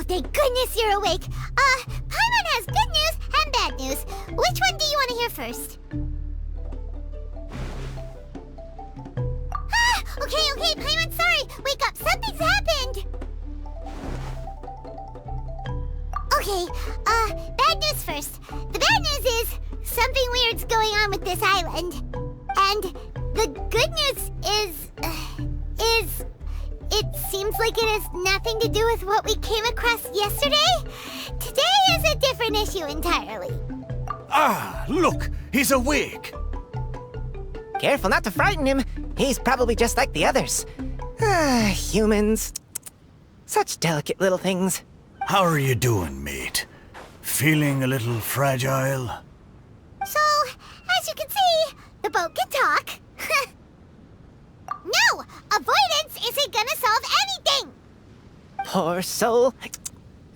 thank goodness you're awake. Paimon has good news and bad news. Which one do you want to hear first? Okay, Paimon, sorry. Wake up, something's happened. Okay, bad news first. The bad news is something weird's going on with this island. And the good news is it seems like it has nothing to do with what we came across yesterday. Today is a different issue entirely. Ah, look, he's awake. Careful not to frighten him. He's probably just like the others. Humans. Such delicate little things. How are you doing, mate? Feeling a little fragile? So, as you can see, the boat can talk. No! Avoidance isn't gonna solve anything! Poor soul.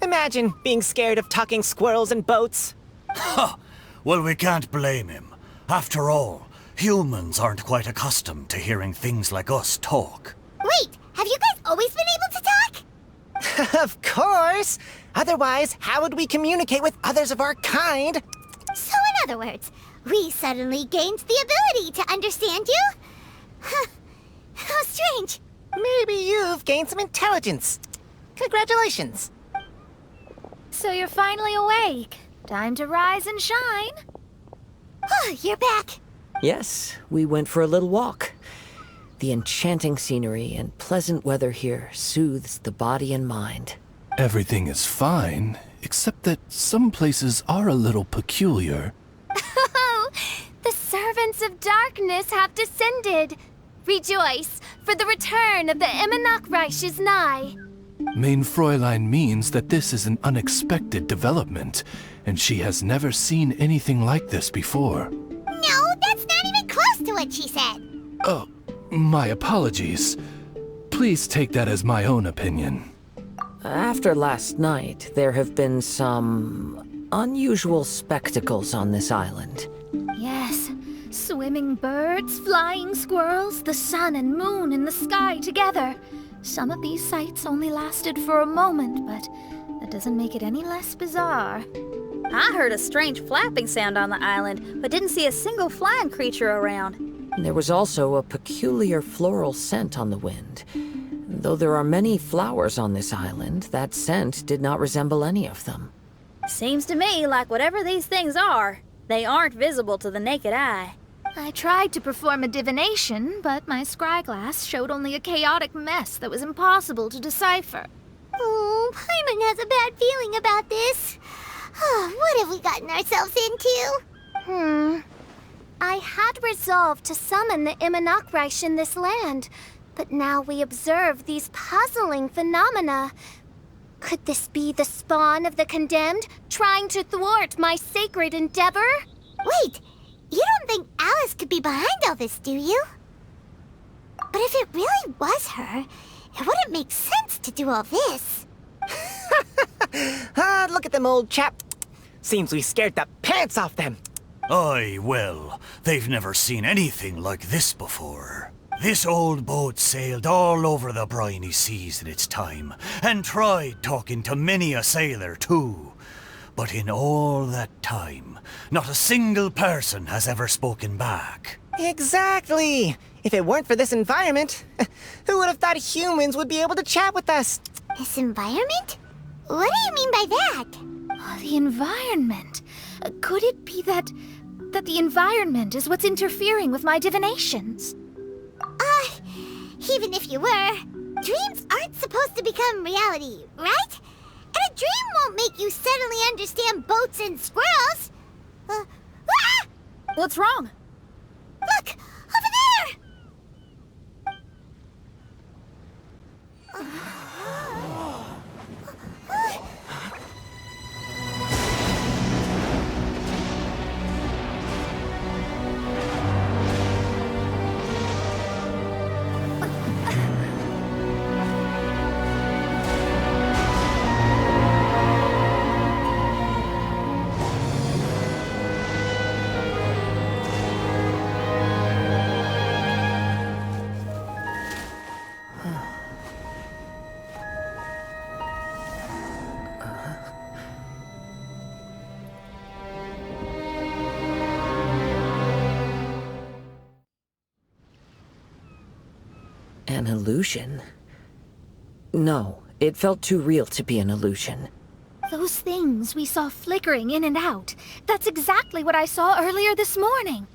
Imagine being scared of talking squirrels and boats. Ha! Well, we can't blame him. After all, humans aren't quite accustomed to hearing things like us talk. Wait, have you guys always been able to talk? Of course! Otherwise, how would we communicate with others of our kind? So in other words, we suddenly gained the ability to understand you? Huh. How strange. Maybe you've gained some intelligence. Congratulations. So you're finally awake. Time to rise and shine. Oh, you're back. Yes, we went for a little walk. The enchanting scenery and pleasant weather here soothes the body and mind. Everything is fine, except that some places are a little peculiar. Oh, the servants of darkness have descended. Rejoice, for the return of the Immonachreich is nigh. Mein Fräulein means that this is an unexpected development, and she has never seen anything like this before. No, that's not even close to what she said. Oh, my apologies. Please take that as my own opinion. After last night, there have been some unusual spectacles on this island. Yes, swimming birds, flying squirrels, the sun and moon in the sky together. Some of these sights only lasted for a moment, but that doesn't make it any less bizarre. I heard a strange flapping sound on the island, but didn't see a single flying creature around. There was also a peculiar floral scent on the wind. Though there are many flowers on this island, that scent did not resemble any of them. Seems to me like whatever these things are, they aren't visible to the naked eye. I tried to perform a divination, but my scryglass showed only a chaotic mess that was impossible to decipher. Oh, Paimon has a bad feeling about this. What have we gotten ourselves into? I had resolved to summon the Immonachreich in this land, but now we observe these puzzling phenomena. Could this be the spawn of the condemned, trying to thwart my sacred endeavor? Wait, you don't think Alice could be behind all this, do you? But if it really was her, it wouldn't make sense to do all this. Look at them, old chap. Seems we scared the pants off them. Aye, well, they've never seen anything like this before. This old boat sailed all over the briny seas in its time, and tried talking to many a sailor too. But in all that time, not a single person has ever spoken back. Exactly. If it weren't for this environment, who would have thought humans would be able to chat with us? This environment? What do you mean by that? Oh, the environment. Could it be that the environment is what's interfering with my divinations? Even if you were, dreams aren't supposed to become reality, right? And a dream won't make you suddenly understand boats and squirrels. What's wrong? Look! Over there! An illusion? No, it felt too real to be an illusion. Those things we saw flickering in and out. That's exactly what I saw earlier this morning.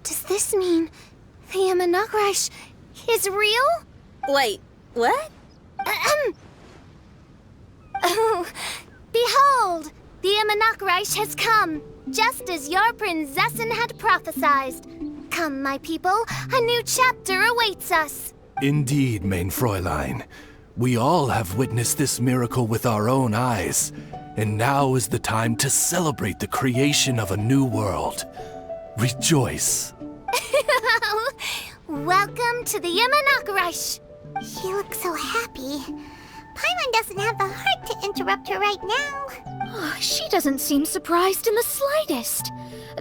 Does this mean the Imanakrish is real? Wait, what? Oh, behold! The Imanakrish has come, just as your Prinzessin had prophesied. Come, my people, a new chapter awaits us. Indeed, mein Fräulein. We all have witnessed this miracle with our own eyes, and now is the time to celebrate the creation of a new world. Rejoice. Welcome to the Imanakrish. She looks so happy. Paimon doesn't have the heart to interrupt her right now. Oh, she doesn't seem surprised in the slightest.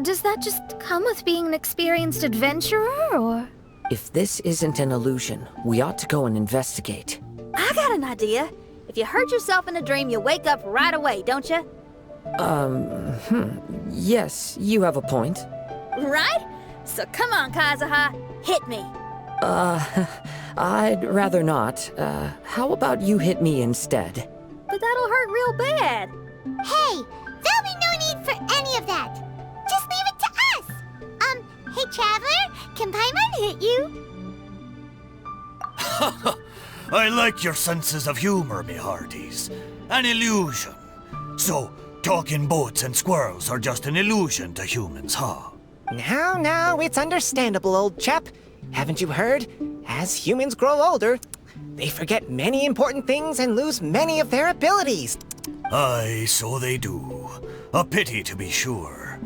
Does that just come with being an experienced adventurer, or...? If this isn't an illusion, we ought to go and investigate. I got an idea. If you hurt yourself in a dream, you wake up right away, don't you? Yes, you have a point. Right? So come on, Kazuha, hit me. I'd rather not. How about you hit me instead? But that'll hurt real bad. Hey, there'll be no need for any of that. Just leave it to us. Hey, Traveler, can Paimon hit you? I like your senses of humor, me hearties. An illusion. So, talking boats and squirrels are just an illusion to humans, huh? Now, it's understandable, old chap. Haven't you heard? As humans grow older, they forget many important things and lose many of their abilities. Aye, so they do. A pity, to be sure.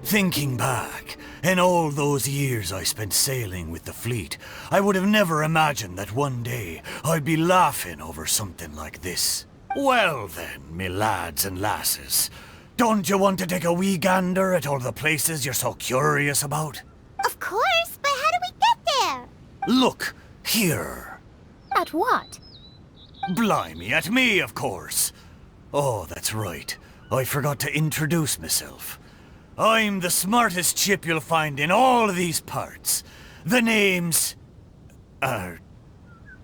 Thinking back, in all those years I spent sailing with the fleet, I would have never imagined that one day I'd be laughing over something like this. Well then, me lads and lasses, don't you want to take a wee gander at all the places you're so curious about? Of course, but how do we get there? Look, here. At what? Blimey, at me, of course. Oh, that's right. I forgot to introduce myself. I'm the smartest chip you'll find in all of these parts. The name's...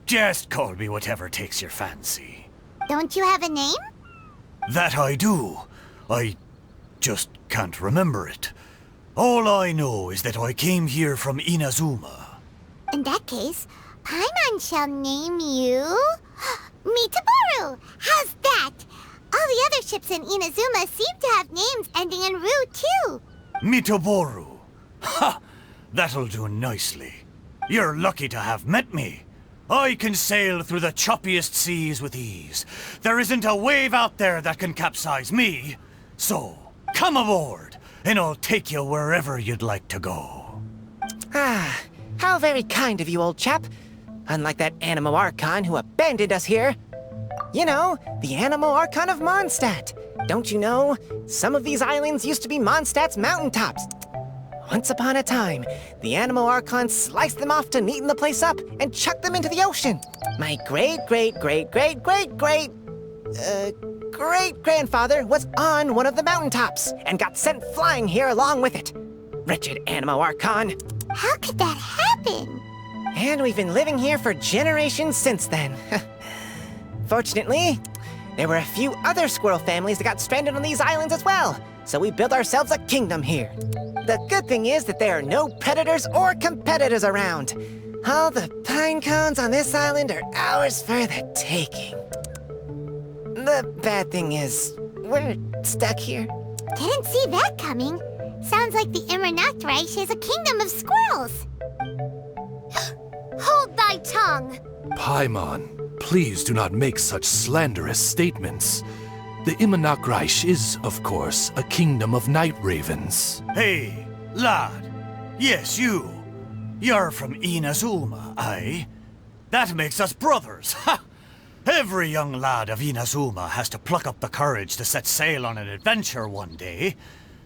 just call me whatever takes your fancy. Don't you have a name? That I do. I just can't remember it. All I know is that I came here from Inazuma. In that case, Paimon shall name you... Mitaboru! How's that? All the other ships in Inazuma seem to have names ending in Ru, too. Mitoboru. Ha! That'll do nicely. You're lucky to have met me. I can sail through the choppiest seas with ease. There isn't a wave out there that can capsize me. So, come aboard, and I'll take you wherever you'd like to go. Ah, how very kind of you, old chap. Unlike that Animo Archon who abandoned us here. You know, the Animo Archon of Mondstadt. Don't you know? Some of these islands used to be Mondstadt's mountaintops. Once upon a time, the Animo Archon sliced them off to neaten the place up and chucked them into the ocean. My great-grandfather was on one of the mountaintops and got sent flying here along with it. Wretched Animo Archon. How could that happen? And we've been living here for generations since then. Fortunately, there were a few other squirrel families that got stranded on these islands as well, so we built ourselves a kingdom here. The good thing is that there are no predators or competitors around. All the pine cones on this island are ours for the taking. The bad thing is, we're stuck here. Didn't see that coming. Sounds like the Imanakrish is a kingdom of squirrels. Hold thy tongue! Paimon, please do not make such slanderous statements. The Imanakrish is, of course, a kingdom of night ravens. Hey, lad. Yes, you. You're from Inazuma, aye? That makes us brothers, ha! Every young lad of Inazuma has to pluck up the courage to set sail on an adventure one day.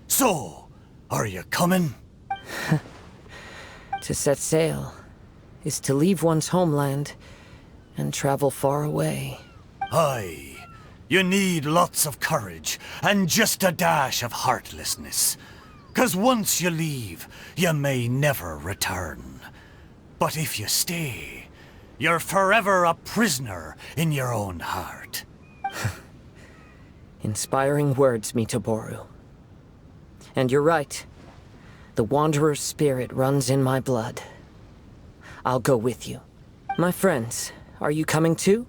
So, are you coming? To set sail is to leave one's homeland and travel far away. Aye. You need lots of courage and just a dash of heartlessness. 'Cause once you leave, you may never return. But if you stay, You're forever a prisoner in your own heart. Inspiring words, Mitoboru. And you're right. The Wanderer's spirit runs in my blood. I'll go with you. My friends, are you coming too?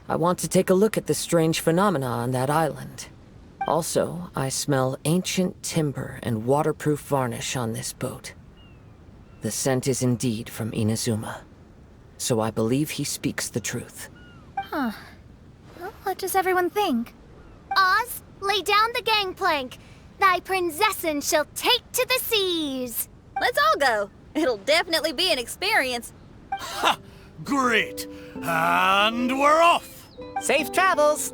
I want to take a look at the strange phenomena on that island. Also, I smell ancient timber and waterproof varnish on this boat. The scent is indeed from Inazuma. So I believe he speaks the truth. Huh. Well, what does everyone think? Oz, lay down the gangplank. Thy princessin shall take to the seas. Let's all go. It'll definitely be an experience. Ha! Great! And we're off! Safe travels!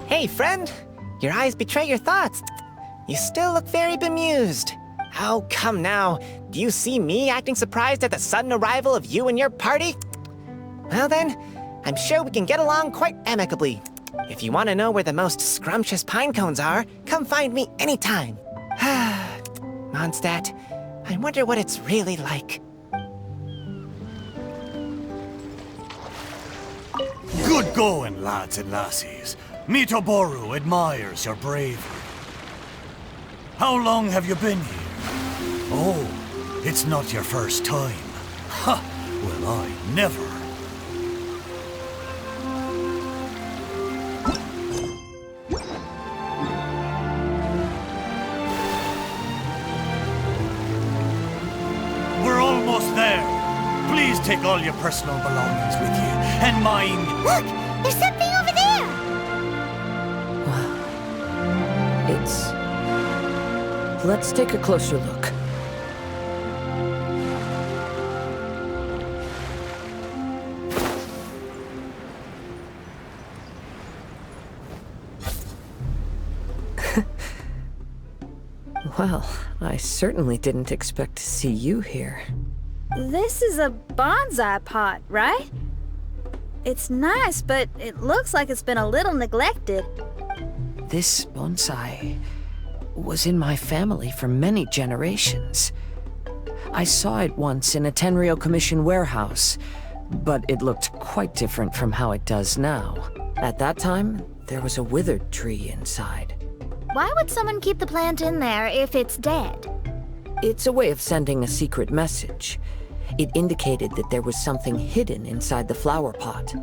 Hey, friend. Your eyes betray your thoughts. You still look very bemused. How come now? Do you see me acting surprised at the sudden arrival of you and your party? Well then, I'm sure we can get along quite amicably. If you want to know where the most scrumptious pine cones are, come find me anytime. Mondstadt, I wonder what it's really like. Good going, lads and lassies. Mitoboru admires your bravery. How long have you been here? Oh, it's not your first time. Ha! Well, I never. We're almost there. Please take all your personal belongings with you, and mind... Look! There's something over there! Let's take a closer look. Well, I certainly didn't expect to see you here. This is a bonsai pot, right? It's nice, but it looks like it's been a little neglected. This bonsai was in my family for many generations. I saw it once in a Tenryo Commission warehouse, but it looked quite different from how it does now. At that time, there was a withered tree inside. Why would someone keep the plant in there if it's dead? It's a way of sending a secret message. It indicated that there was something hidden inside the flower pot.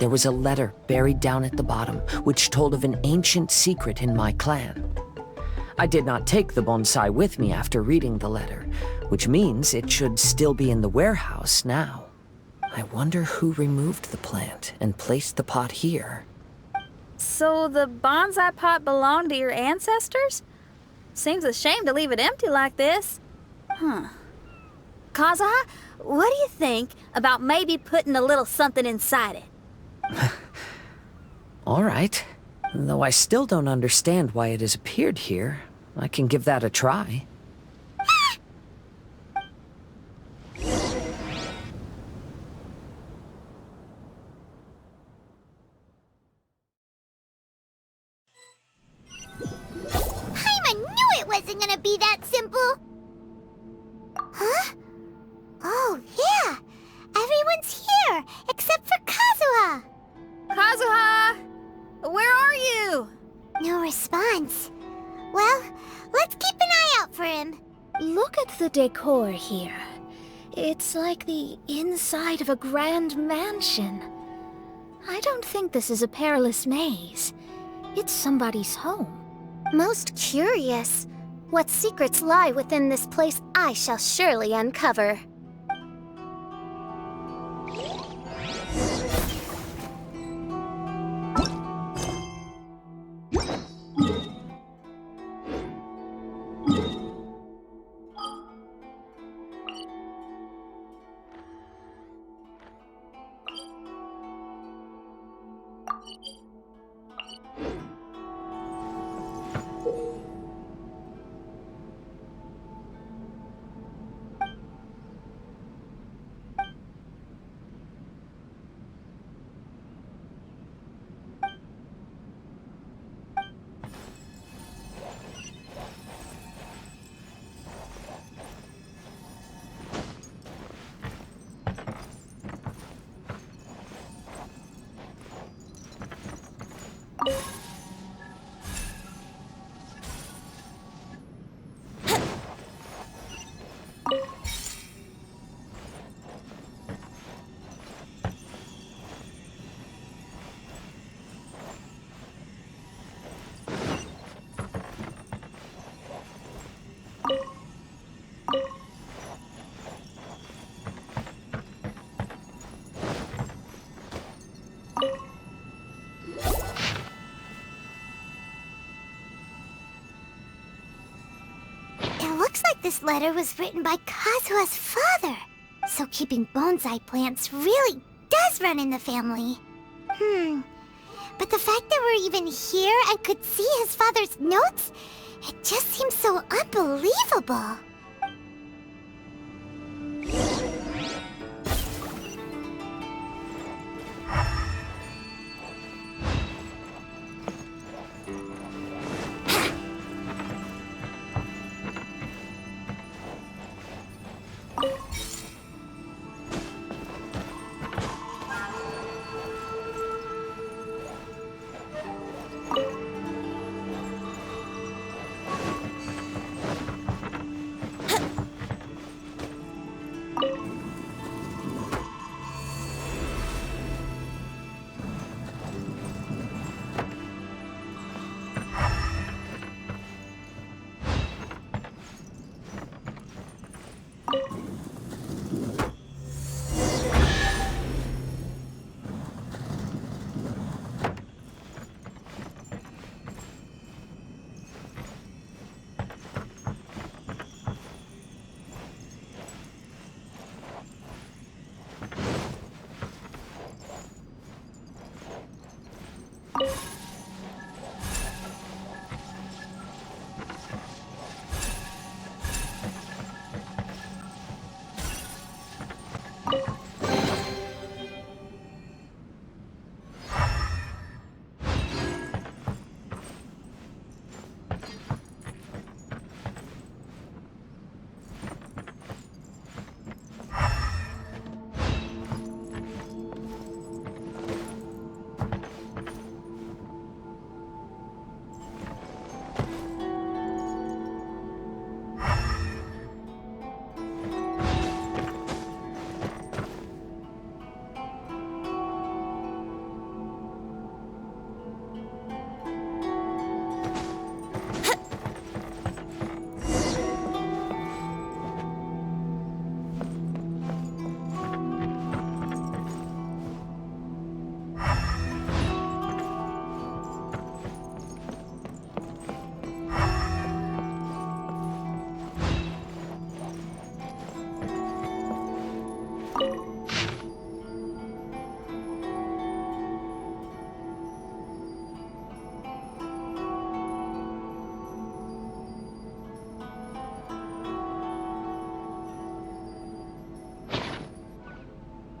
There was a letter buried down at the bottom, which told of an ancient secret in my clan. I did not take the bonsai with me after reading the letter, which means it should still be in the warehouse now. I wonder who removed the plant and placed the pot here. So the bonsai pot belonged to your ancestors? Seems a shame to leave it empty like this. Huh. Kazuha, what do you think about maybe putting a little something inside it? All right. Though I still don't understand why it has appeared here, I can give that a try. Paimon knew it wasn't gonna be that simple! Huh? Oh, yeah! Everyone's here, except for Kazuha! Kazuha! Where are you? No response. Well, let's keep an eye out for him. Look at the decor here. It's like the inside of a grand mansion. I don't think this is a perilous maze. It's somebody's home. Most curious. What secrets lie within this place I shall surely uncover. looks like this letter was written by Kazuha's father. So keeping bonsai plants really does run in the family. But the fact that we're even here and could see his father's notes, it just seems so unbelievable.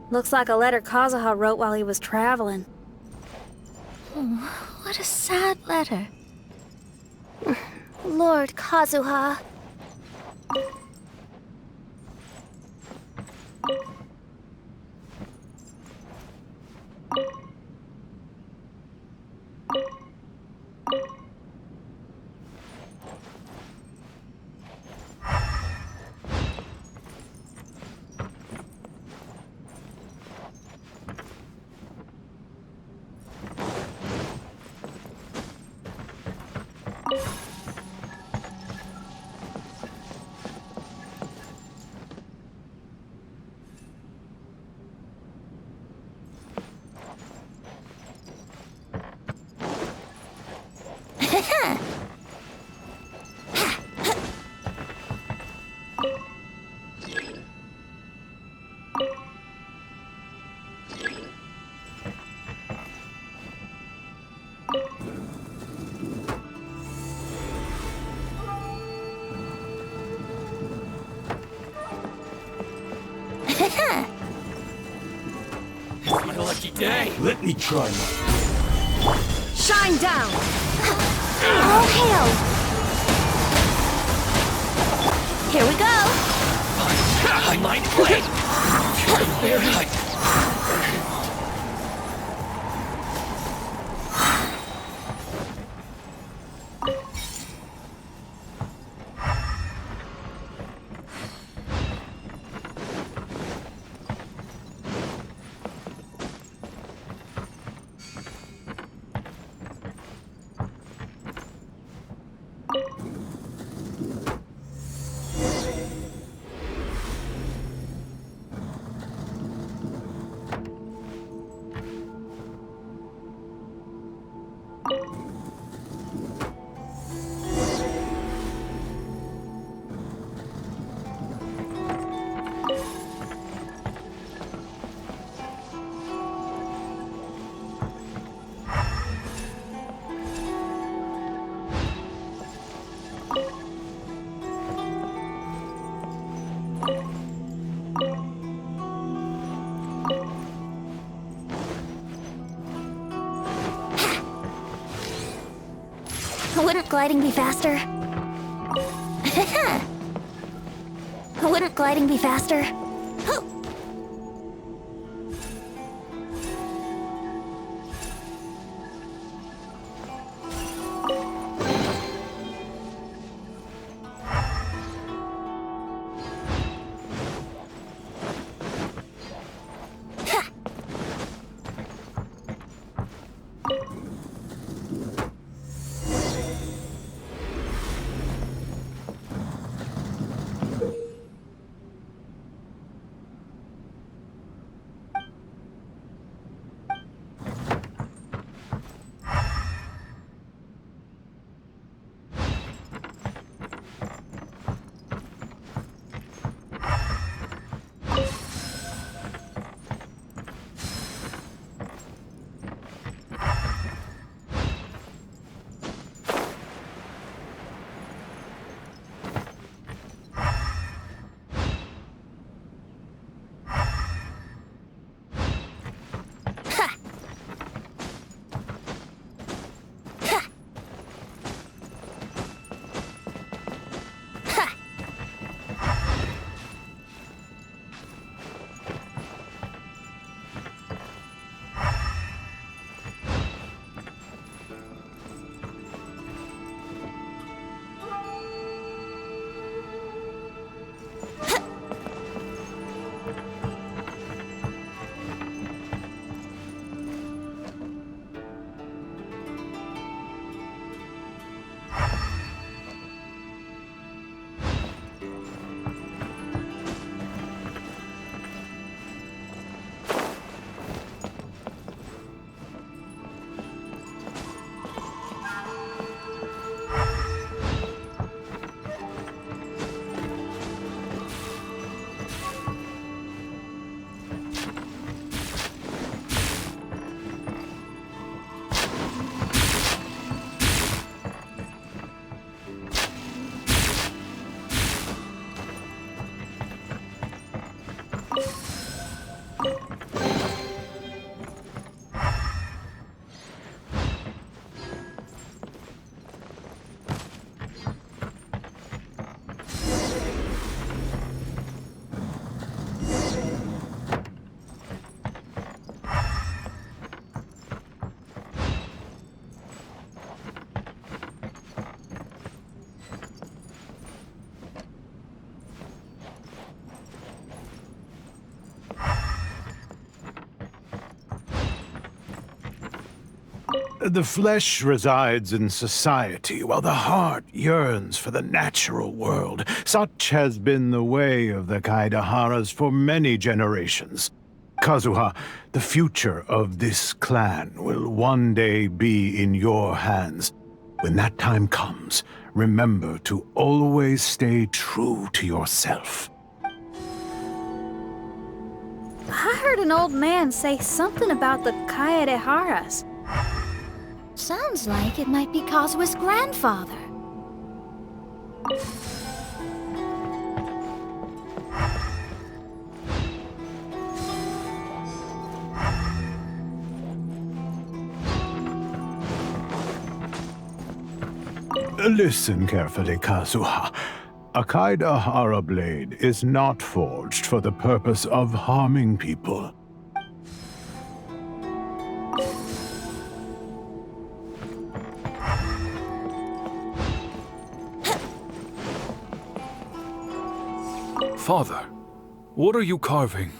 Looks like a letter Kazuha wrote while he was traveling. Oh, what a sad letter. Lord Kazuha. My lucky day. Let me try. Shine down! All hail! Here we go! I might play. Very Wouldn't gliding be faster? Wouldn't gliding be faster? The flesh resides in society, while the heart yearns for the natural world. Such has been the way of the Kaidaharas for many generations. Kazuha, the future of this clan will one day be in your hands. When that time comes, remember to always stay true to yourself. I heard an old man say something about the Kaidaharas. Sounds like it might be Kazuha's grandfather. Listen carefully, Kazuha. A Kaidahara blade is not forged for the purpose of harming people. Father, what are you carving?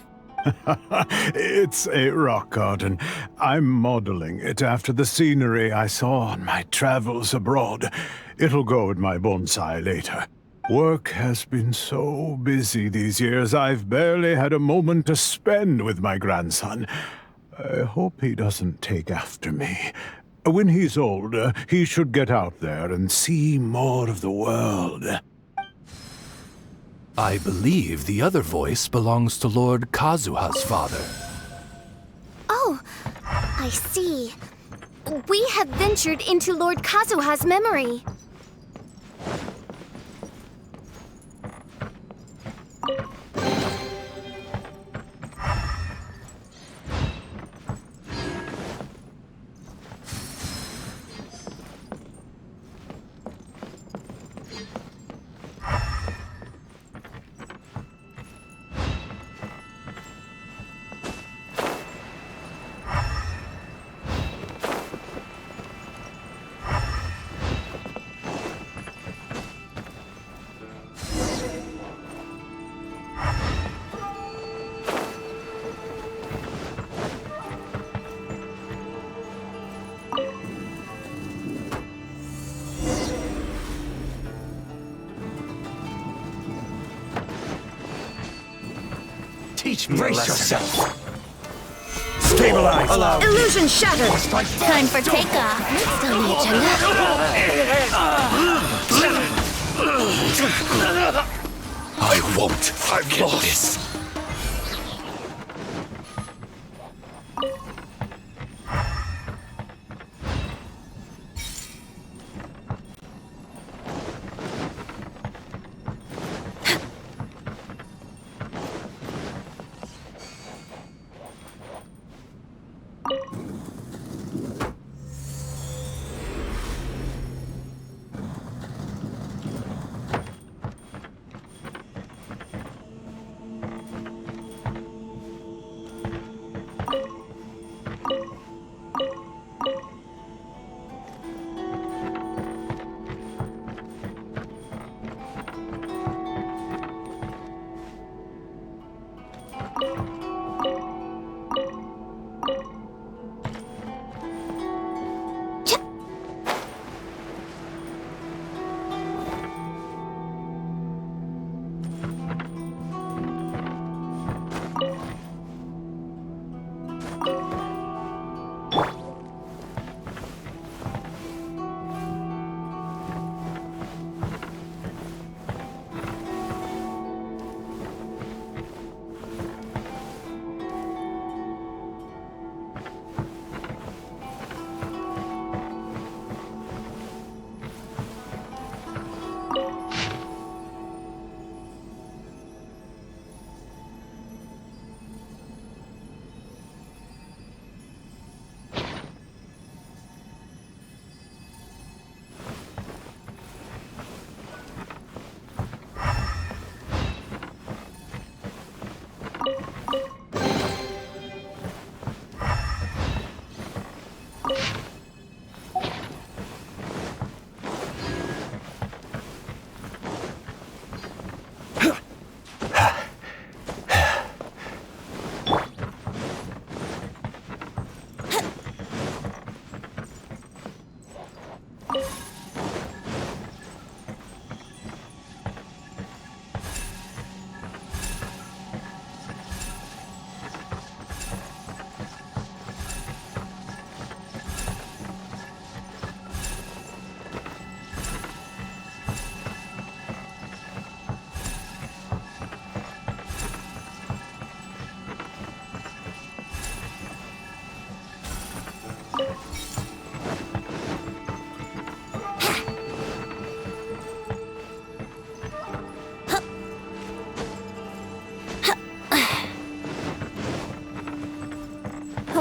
It's a rock garden. I'm modeling it after the scenery I saw on my travels abroad. It'll go in my bonsai later. Work has been so busy these years, I've barely had a moment to spend with my grandson. I hope he doesn't take after me. When he's older, he should get out there and see more of the world. I believe the other voice belongs to Lord Kazuha's father. Oh, I see. We have ventured into Lord Kazuha's memory. Teach me Brace a lesson. yourself. Stabilize. Allow me. Illusion shattered. Time for takeoff. Next on the agenda. I won't forget this.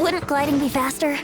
Wouldn't gliding be faster?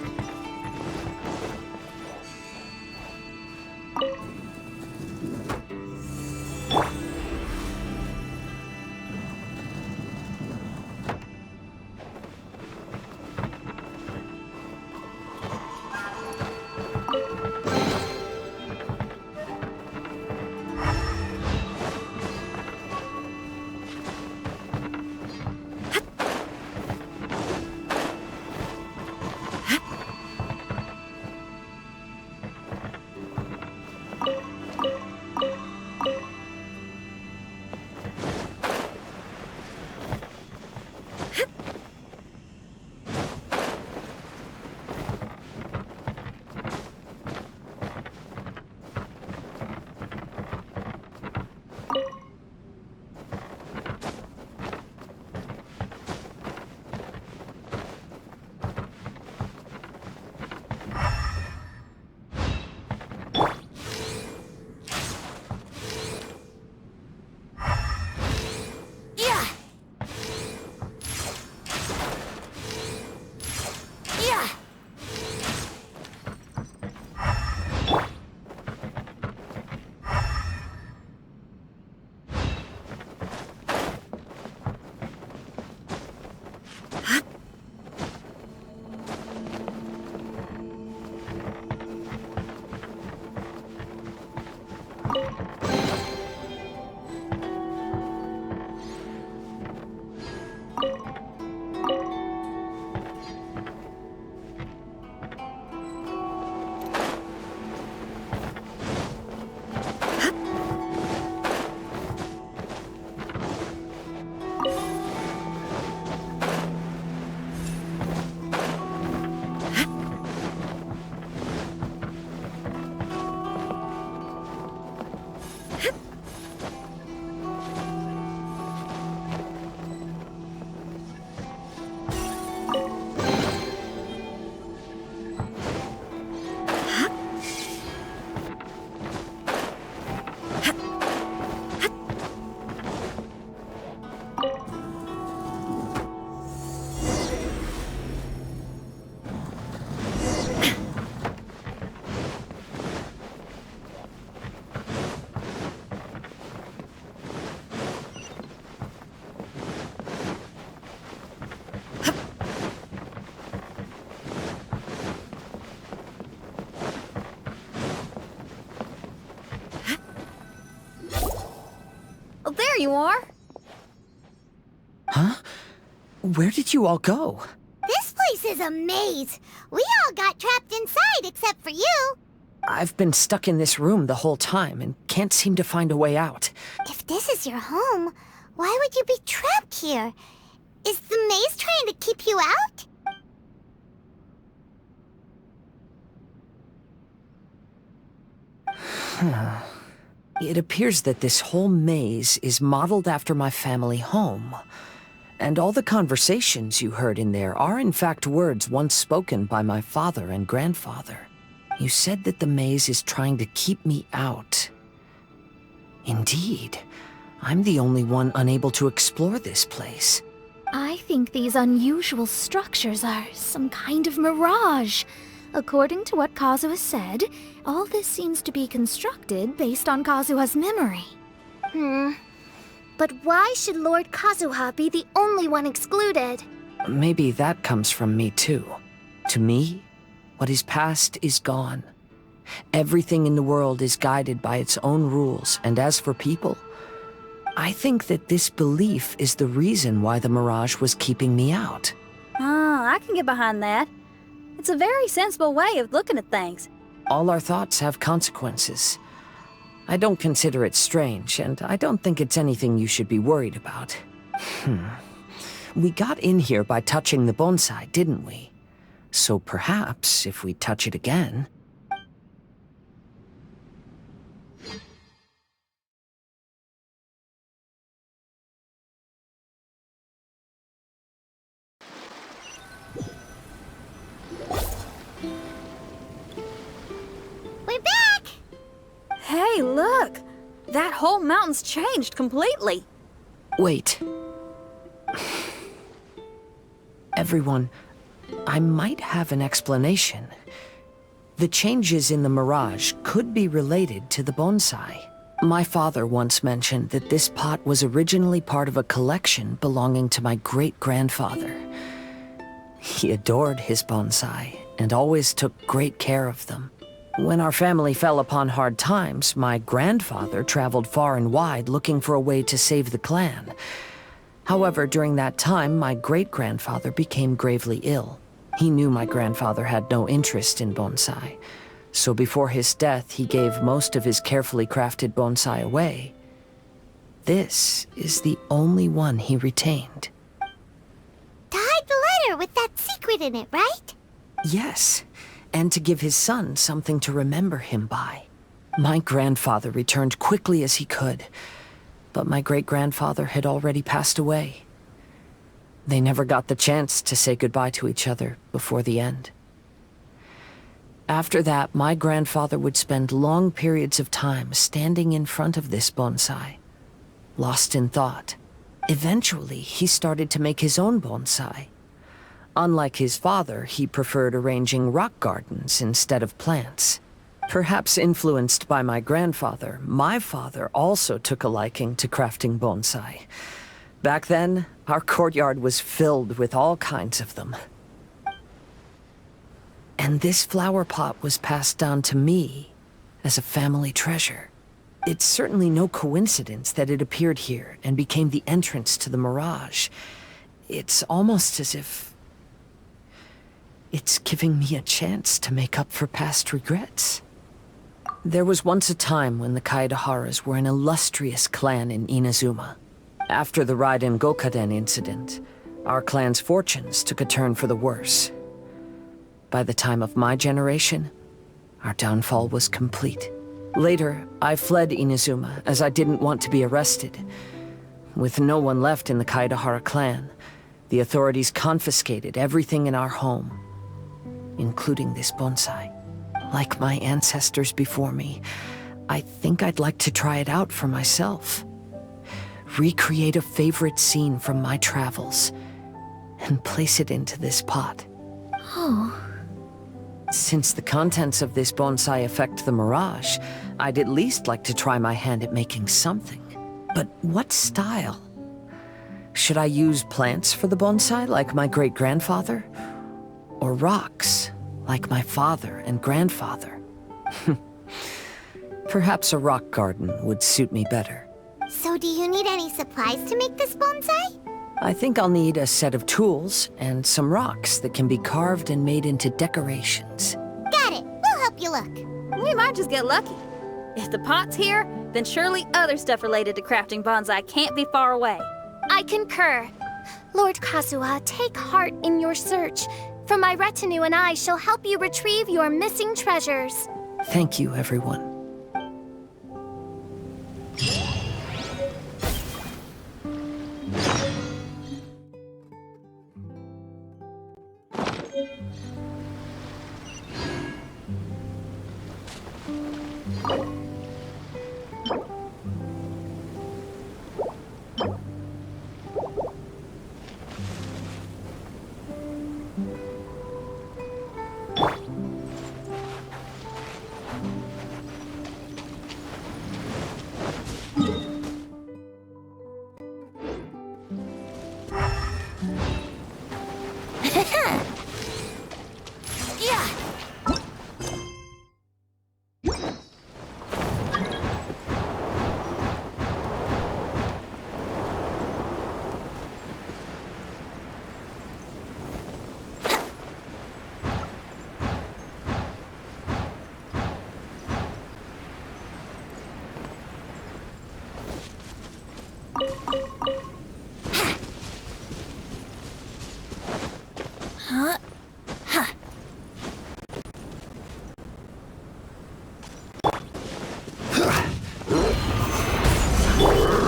you are. Huh? Where did you all go? This place is a maze. We all got trapped inside except for you. I've been stuck in this room the whole time and can't seem to find a way out. If this is your home, why would you be trapped here? Is the maze trying to keep you out? It appears that this whole maze is modeled after my family home. And all the conversations you heard in there are in fact words once spoken by my father and grandfather. You said that the maze is trying to keep me out. Indeed, I'm the only one unable to explore this place. I think these unusual structures are some kind of mirage. According to what Kazuha said, all this seems to be constructed based on Kazuha's memory. But why should Lord Kazuha be the only one excluded? Maybe that comes from me too. To me, what is past is gone. Everything in the world is guided by its own rules, and as for people, I think that this belief is the reason why the mirage was keeping me out. I can get behind that. It's a very sensible way of looking at things. All our thoughts have consequences. I don't consider it strange, and I don't think it's anything you should be worried about. We got in here by touching the bonsai, didn't we? So perhaps, if we touch it again... We're back! Hey, look! That whole mountain's changed completely. Wait. Everyone, I might have an explanation. The changes in the mirage could be related to the bonsai. My father once mentioned that this pot was originally part of a collection belonging to my great-grandfather. He adored his bonsai and always took great care of them. When our family fell upon hard times, my grandfather traveled far and wide looking for a way to save the clan. However, during that time, my great-grandfather became gravely ill. He knew my grandfather had no interest in bonsai, so before his death, he gave most of his carefully crafted bonsai away. This is the only one he retained. To hide the letter with that secret in it, right? Yes, and to give his son something to remember him by. My grandfather returned quickly as he could, but my great-grandfather had already passed away. They never got the chance to say goodbye to each other before the end. After that, my grandfather would spend long periods of time standing in front of this bonsai, lost in thought. Eventually, he started to make his own bonsai. Unlike his father, he preferred arranging rock gardens instead of plants. Perhaps influenced by my grandfather, my father also took a liking to crafting bonsai. Back then, our courtyard was filled with all kinds of them. And this flower pot was passed down to me as a family treasure. It's certainly no coincidence that it appeared here and became the entrance to the mirage. It's almost as if it's giving me a chance to make up for past regrets. There was once a time when the Kaidaharas were an illustrious clan in Inazuma. After the Raiden Gokaden incident, our clan's fortunes took a turn for the worse. By the time of my generation, our downfall was complete. Later, I fled Inazuma as I didn't want to be arrested. With no one left in the Kaidahara clan, the authorities confiscated everything in our home, including this bonsai. Like my ancestors before me, I think I'd like to try it out for myself. Recreate a favorite scene from my travels and place it into this pot. Oh. Since the contents of this bonsai affect the mirage, I'd at least like to try my hand at making something. But what style? Should I use plants for the bonsai like my great-grandfather? Or rocks like my father and grandfather? Perhaps a rock garden would suit me better. So do you need any supplies to make this bonsai? I think I'll need a set of tools and some rocks that can be carved and made into decorations. Got it. We'll help you look. We might just get lucky. If the pot's here, then surely other stuff related to crafting bonsai can't be far away. I concur. Lord Kazuha, take heart in your search, for my retinue and I shall help you retrieve your missing treasures. Thank you, everyone.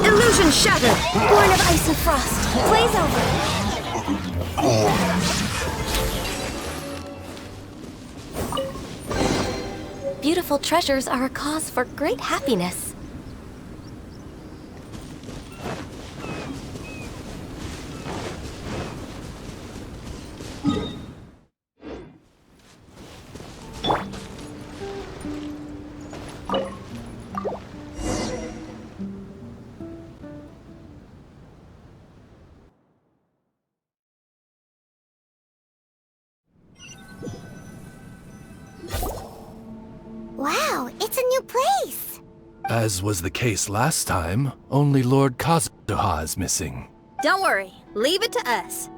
Illusion shattered! Born of ice and frost, blaze over! Beautiful treasures are a cause for great happiness. Wow, it's a new place! As was the case last time, only Lord Kazuha is missing. Don't worry, leave it to us.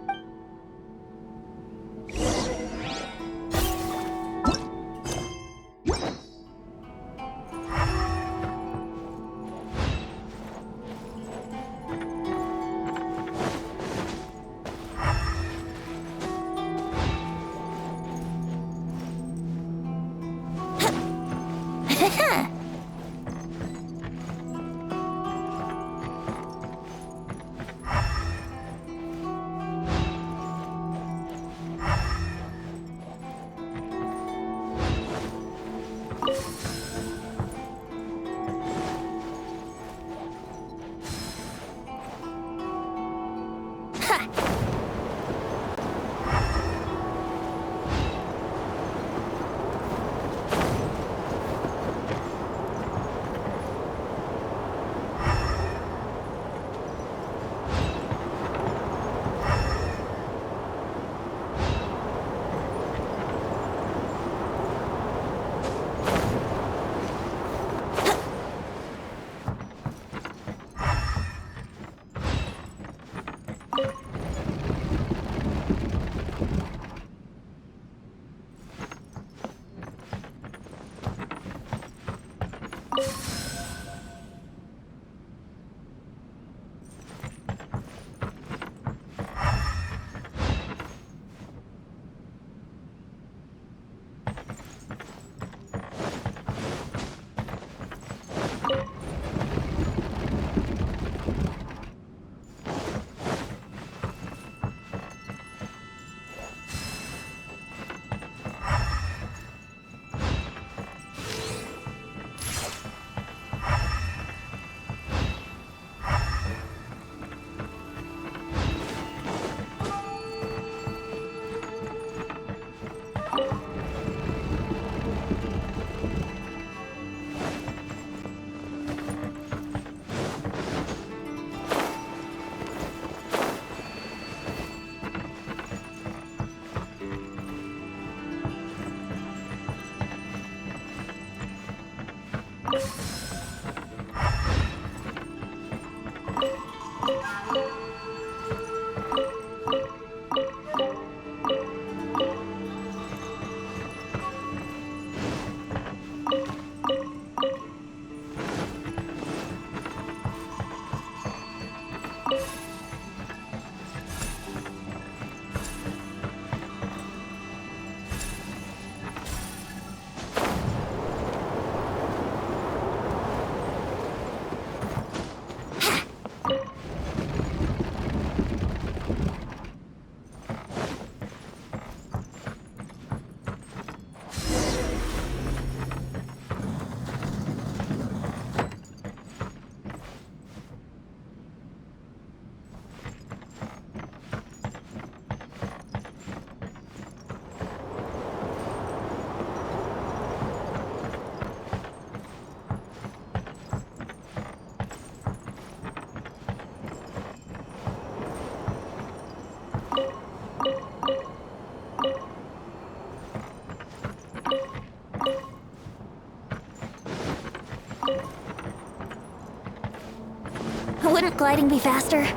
Wouldn't gliding be faster?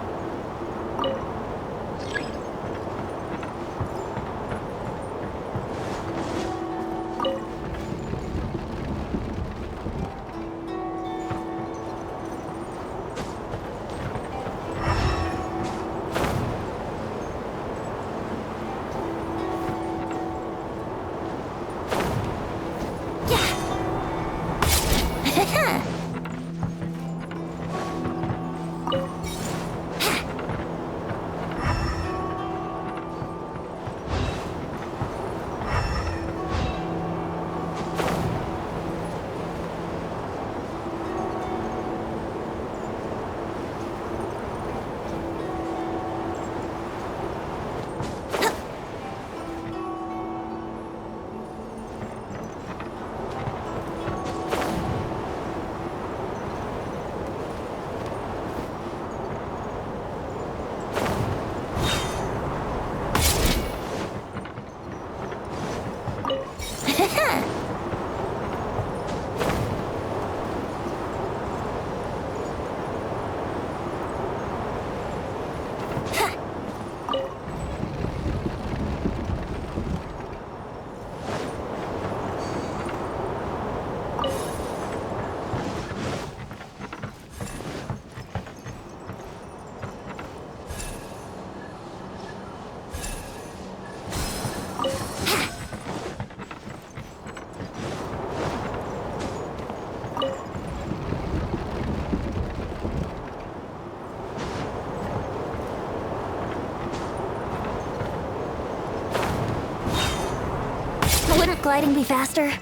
Wouldn't gliding be faster?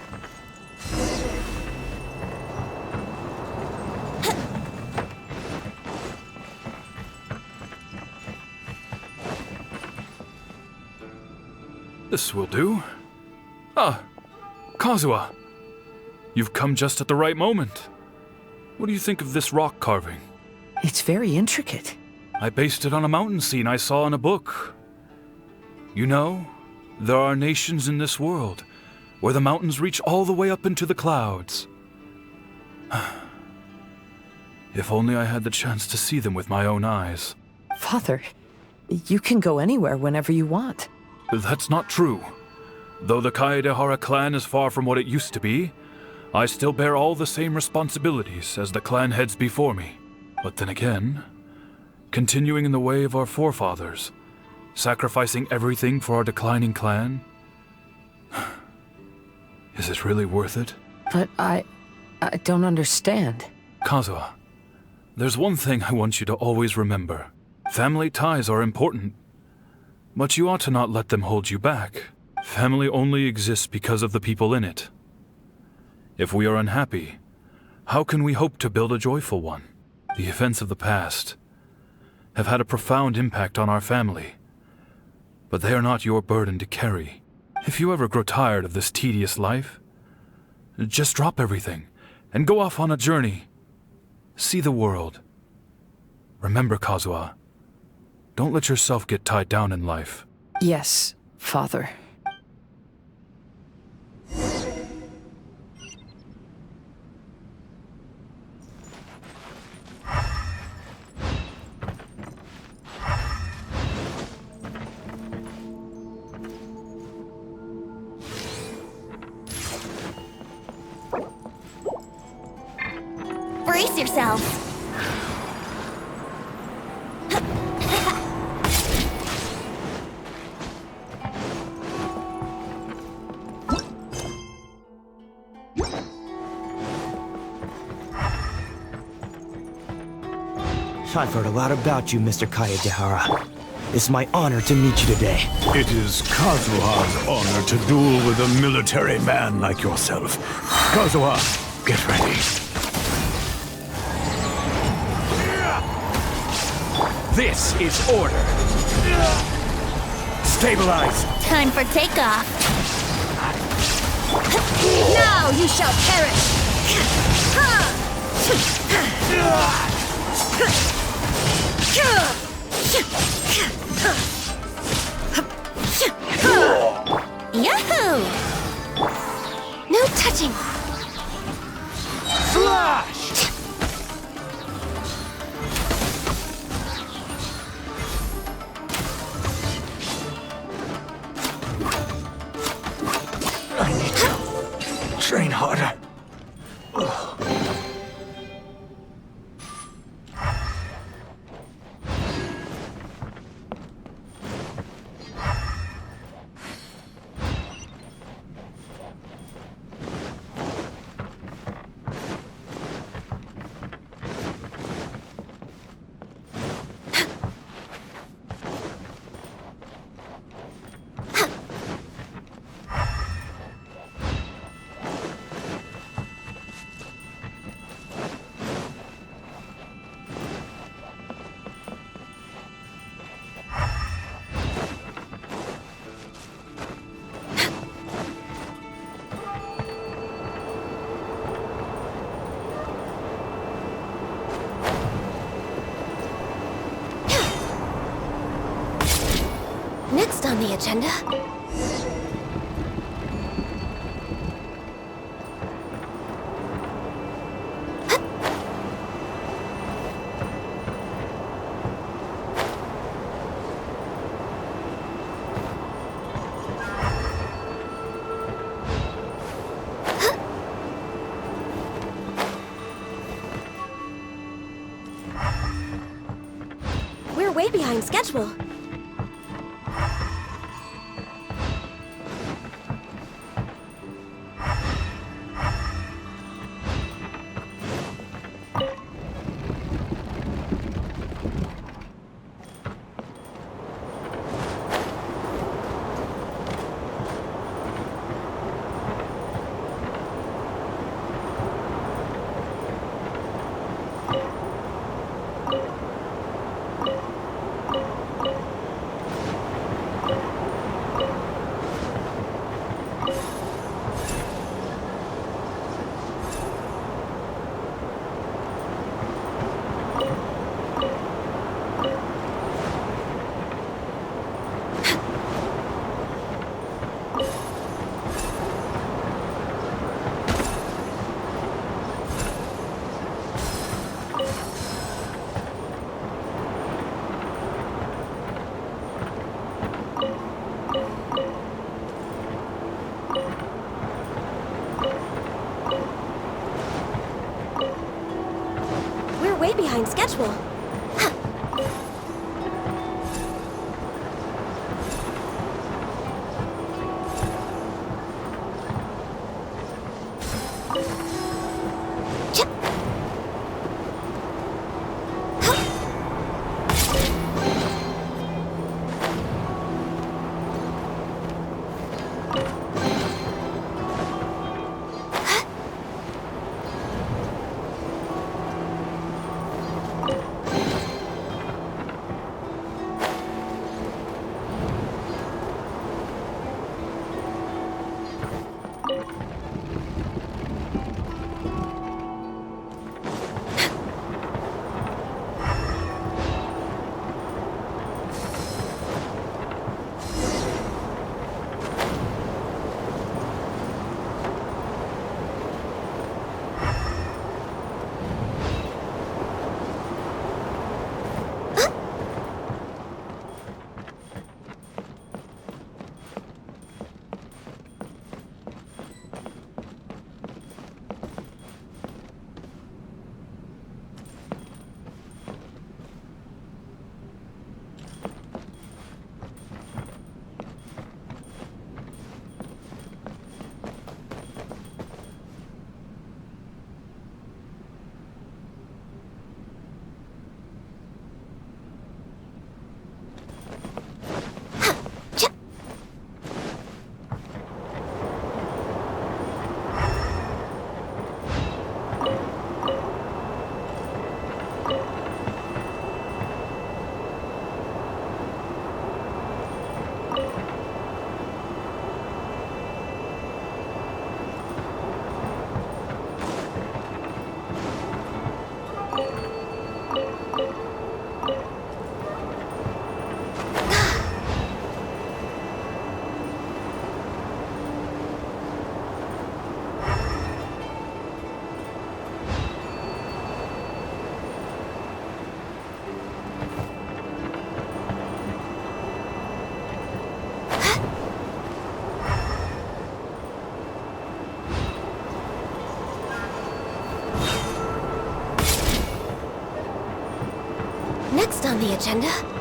This will do. Ah, Kazuha. You've come just at the right moment. What do you think of this rock carving? It's very intricate. I based it on a mountain scene I saw in a book. You know, there are nations in this world where the mountains reach all the way up into the clouds. If only I had the chance to see them with my own eyes. Father, you can go anywhere whenever you want. That's not true. Though the Kaedehara clan is far from what it used to be, I still bear all the same responsibilities as the clan heads before me. But then again, continuing in the way of our forefathers, sacrificing everything for our declining clan, is it really worth it? But I don't understand. Kazuha, there's one thing I want you to always remember. Family ties are important, but you ought to not let them hold you back. Family only exists because of the people in it. If we are unhappy, how can we hope to build a joyful one? The events of the past have had a profound impact on our family, but they are not your burden to carry. If you ever grow tired of this tedious life, just drop everything and go off on a journey. See the world. Remember, Kazuha, don't let yourself get tied down in life. Yes, Father. Brace yourself. I've heard a lot about you, Mr. Kaedehara. It's my honor to meet you today. It is Kazuha's honor to duel with a military man like yourself. Kazuha, get ready. This is order. Stabilize. Time for takeoff. Now you shall perish. Yahoo! No touching. Flash! Next on the agenda... We're way behind schedule. Way behind schedule. Next on the agenda...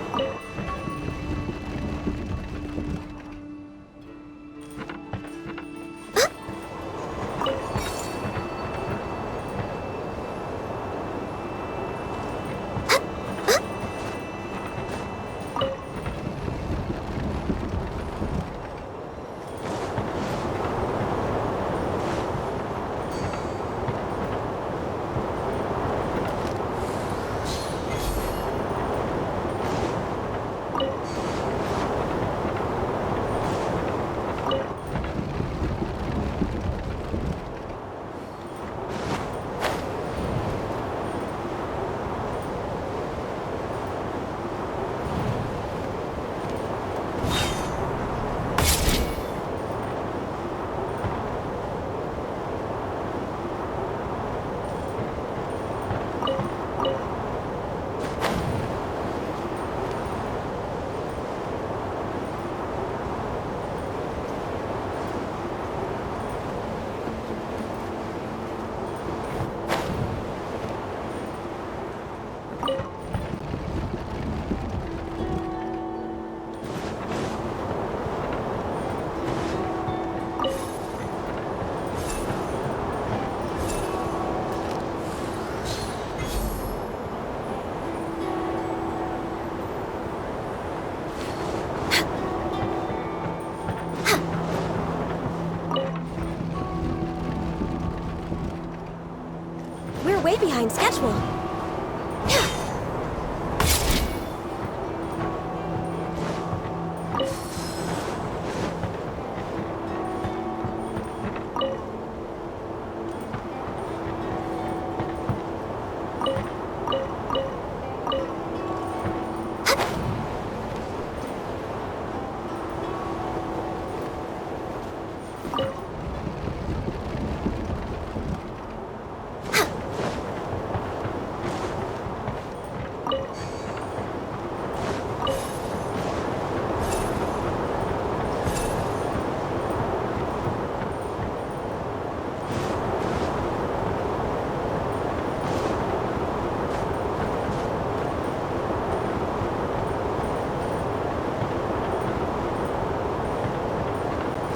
We're way behind schedule.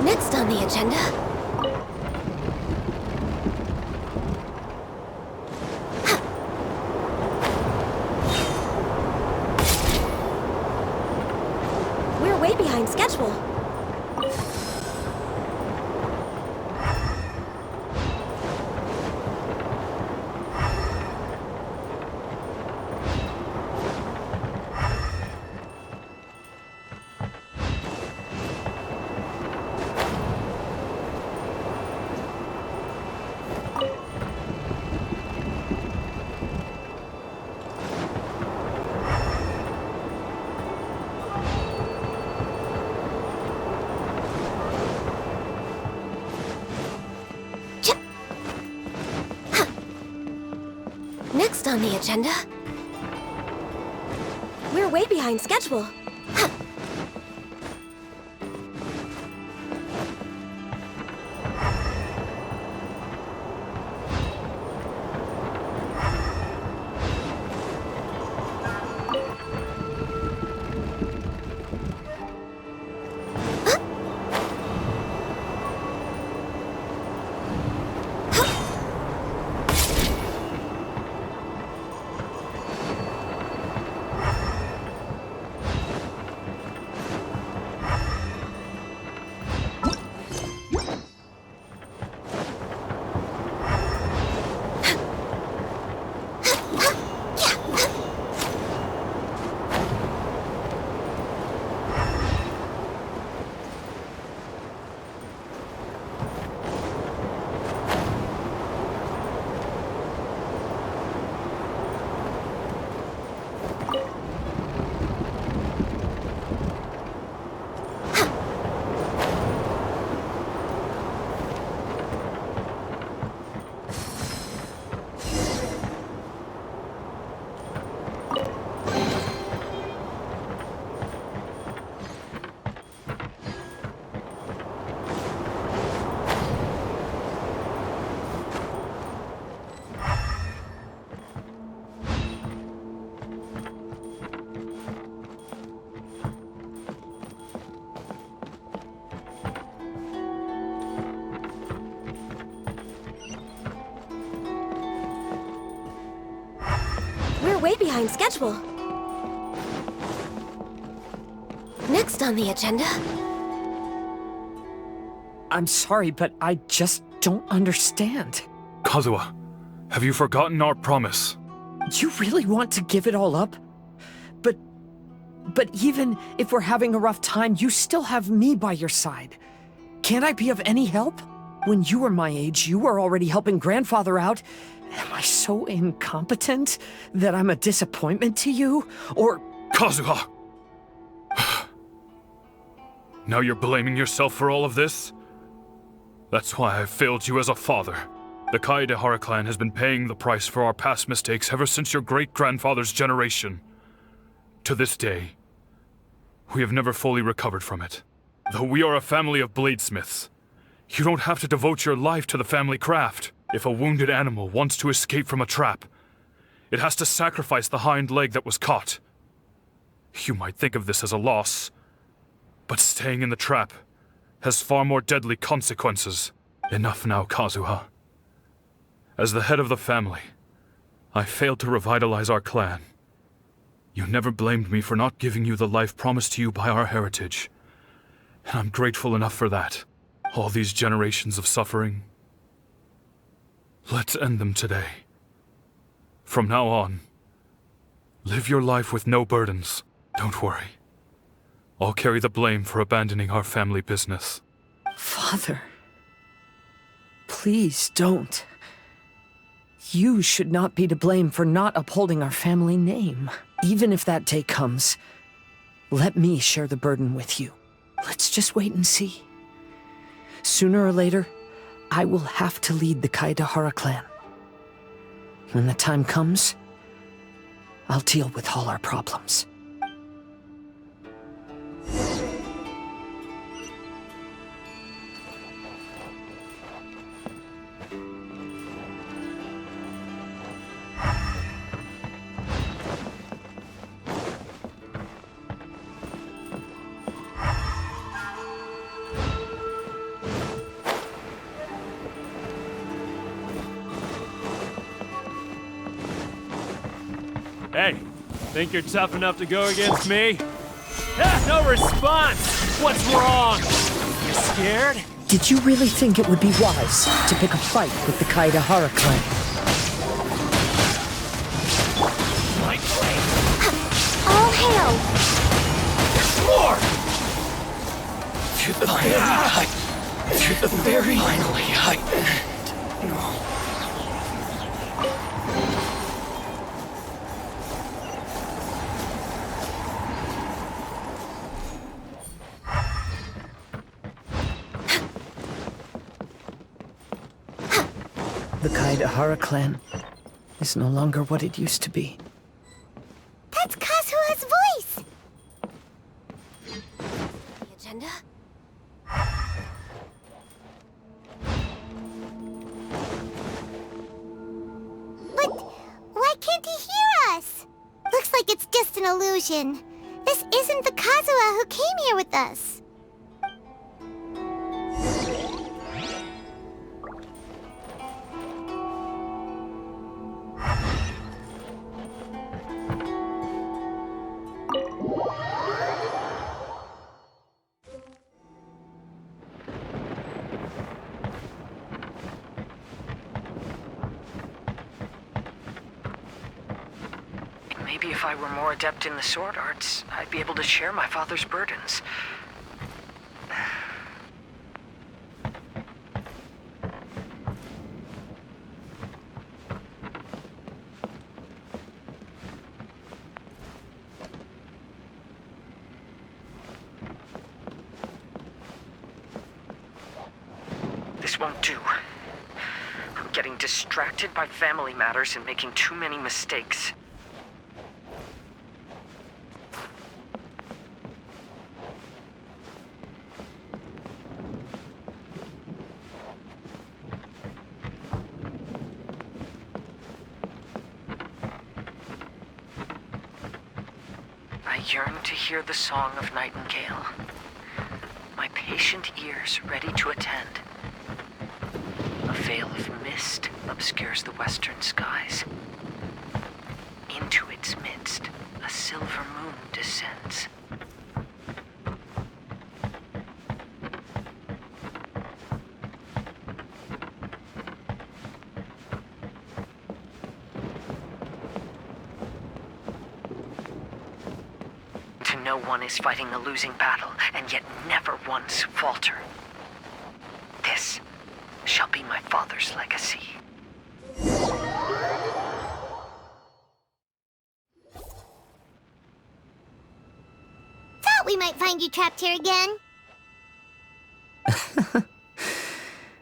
Next on the agenda... We're way behind schedule. Next on the agenda... We're way behind schedule. We're way behind schedule. Next on the agenda... I'm sorry, but I just don't understand. Kazuha, have you forgotten our promise? You really want to give it all up? But even if we're having a rough time, you still have me by your side. Can't I be of any help? When you were my age, you were already helping Grandfather out. Am I so incompetent that I'm a disappointment to you? Or... Kazuha! Now you're blaming yourself for all of this? That's why I failed you as a father. The Kaedehara clan has been paying the price for our past mistakes ever since your great-grandfather's generation. To this day, we have never fully recovered from it. Though we are a family of bladesmiths, you don't have to devote your life to the family craft. If a wounded animal wants to escape from a trap, it has to sacrifice the hind leg that was caught. You might think of this as a loss, but staying in the trap has far more deadly consequences. Enough now, Kazuha. As the head of the family, I failed to revitalize our clan. You never blamed me for not giving you the life promised to you by our heritage, and I'm grateful enough for that. All these generations of suffering, let's end them today. From now on, live your life with no burdens. Don't worry. I'll carry the blame for abandoning our family business. Father, please don't. You should not be to blame for not upholding our family name. Even if that day comes, let me share the burden with you. Let's just wait and see. Sooner or later, I will have to lead the Kaedehara clan. When the time comes, I'll deal with all our problems. Hey, think you're tough enough to go against me? Ah, no response! What's wrong? You scared? Did you really think it would be wise to pick a fight with the Kaedehara clan? All hail! More! To the very height. To the very height. The Kaedehara clan is no longer what it used to be. That's Kazuha's voice! The agenda? But why can't he hear us? Looks like it's just an illusion. This isn't the Kazuha who came here with us. Maybe if I were more adept in the sword arts, I'd be able to share my father's burdens. This won't do. I'm getting distracted by family matters and making too many mistakes. I yearn to hear the song of nightingale, my patient ears ready to attend. A veil of mist obscures the western skies. Into no one is fighting the losing battle, and yet never once falter. This shall be my father's legacy. Thought we might find you trapped here again.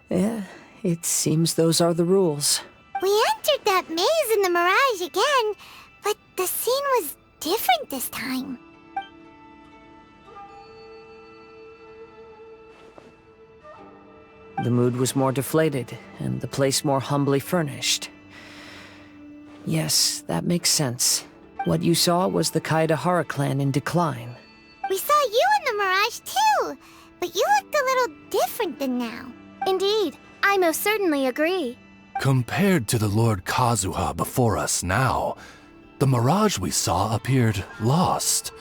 Yeah, it seems those are the rules. We entered that maze in the Mirage again, but the scene was different this time. The mood was more deflated, and the place more humbly furnished. Yes, that makes sense. What you saw was the Kaedahara clan in decline. We saw you in the Mirage too, but you looked a little different than now. Indeed, I most certainly agree. Compared to the Lord Kazuha before us now, the mirage we saw appeared lost,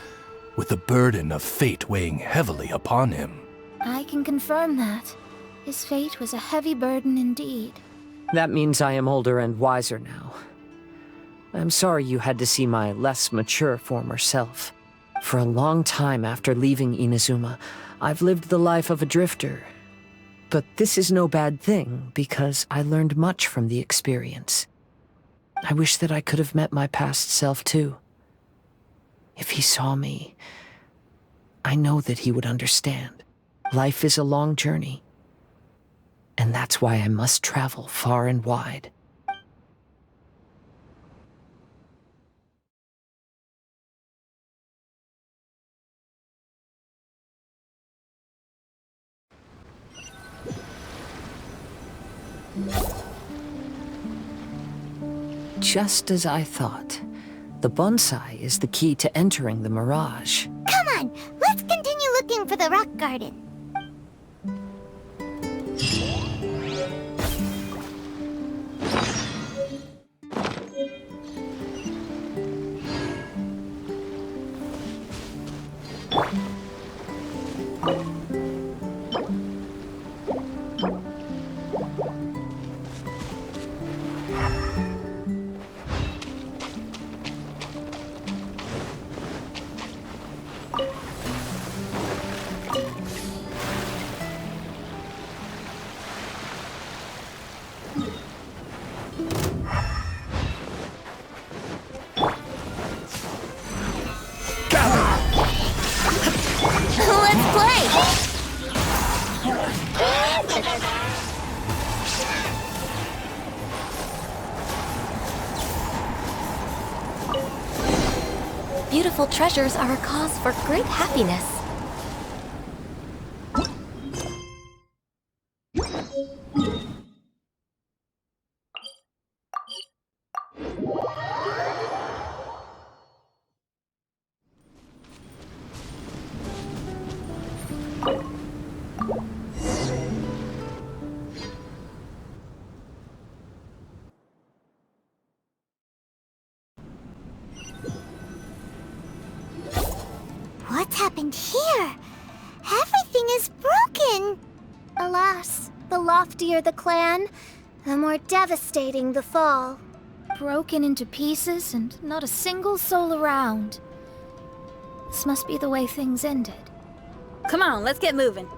with the burden of fate weighing heavily upon him. I can confirm that. His fate was a heavy burden indeed. That means I am older and wiser now. I'm sorry you had to see my less mature former self. For a long time after leaving Inazuma, I've lived the life of a drifter. But this is no bad thing, because I learned much from the experience. I wish that I could have met my past self too. If he saw me, I know that he would understand. Life is a long journey, and that's why I must travel far and wide. Just as I thought. The bonsai is the key to entering the Mirage. Come on, let's continue looking for the rock garden. Beautiful treasures are a cause for great happiness. What's happened here? Everything is broken. Alas, the loftier the clan, the more devastating the fall. Broken into pieces and not a single soul around. This must be the way things ended. Come on, let's get moving.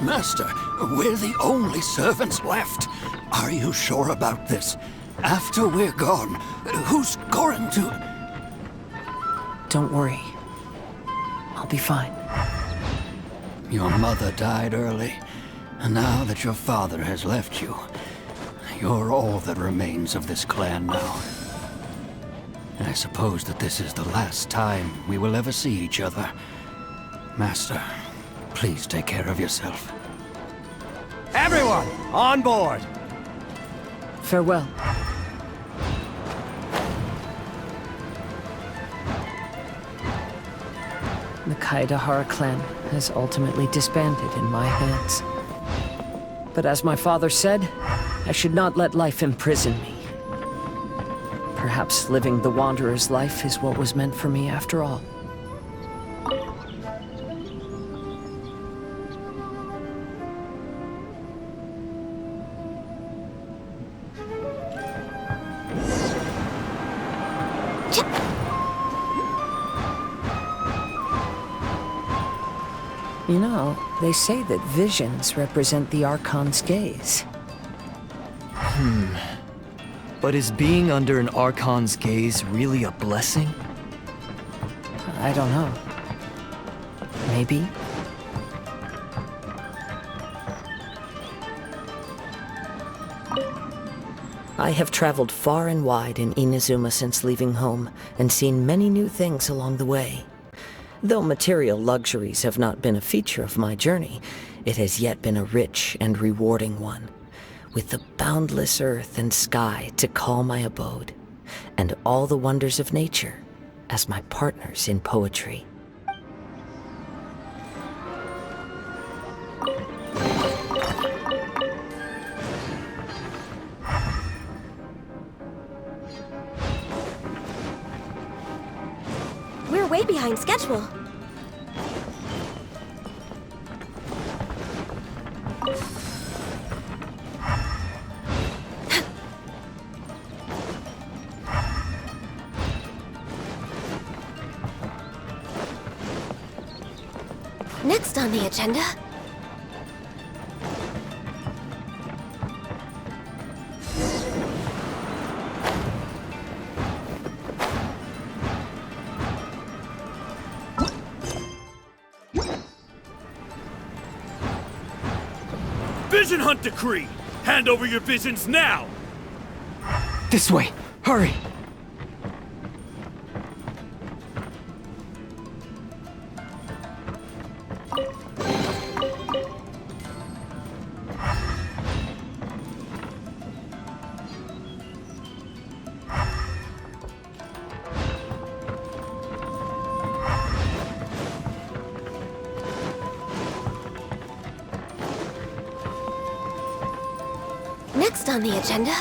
Master, we're the only servants left. Are you sure about this? After we're gone, who's going to... Don't worry. I'll be fine. Your mother died early. And now that your father has left you, you're all that remains of this clan now. I suppose that this is the last time we will ever see each other. Master, please take care of yourself. Everyone, on board! Farewell. The Kaedahara clan has ultimately disbanded in my hands. But as my father said, I should not let life imprison me. Perhaps living the Wanderer's life is what was meant for me after all. You know, they say that visions represent the Archon's gaze. But is being under an Archon's gaze really a blessing? I don't know. Maybe? I have traveled far and wide in Inazuma since leaving home, and seen many new things along the way. Though material luxuries have not been a feature of my journey, it has yet been a rich and rewarding one, with the boundless earth and sky to call my abode, and all the wonders of nature as my partners in poetry. We're way behind schedule. Next on the agenda... Vision Hunt Decree! Hand over your visions now! This way! Hurry! Next on the agenda...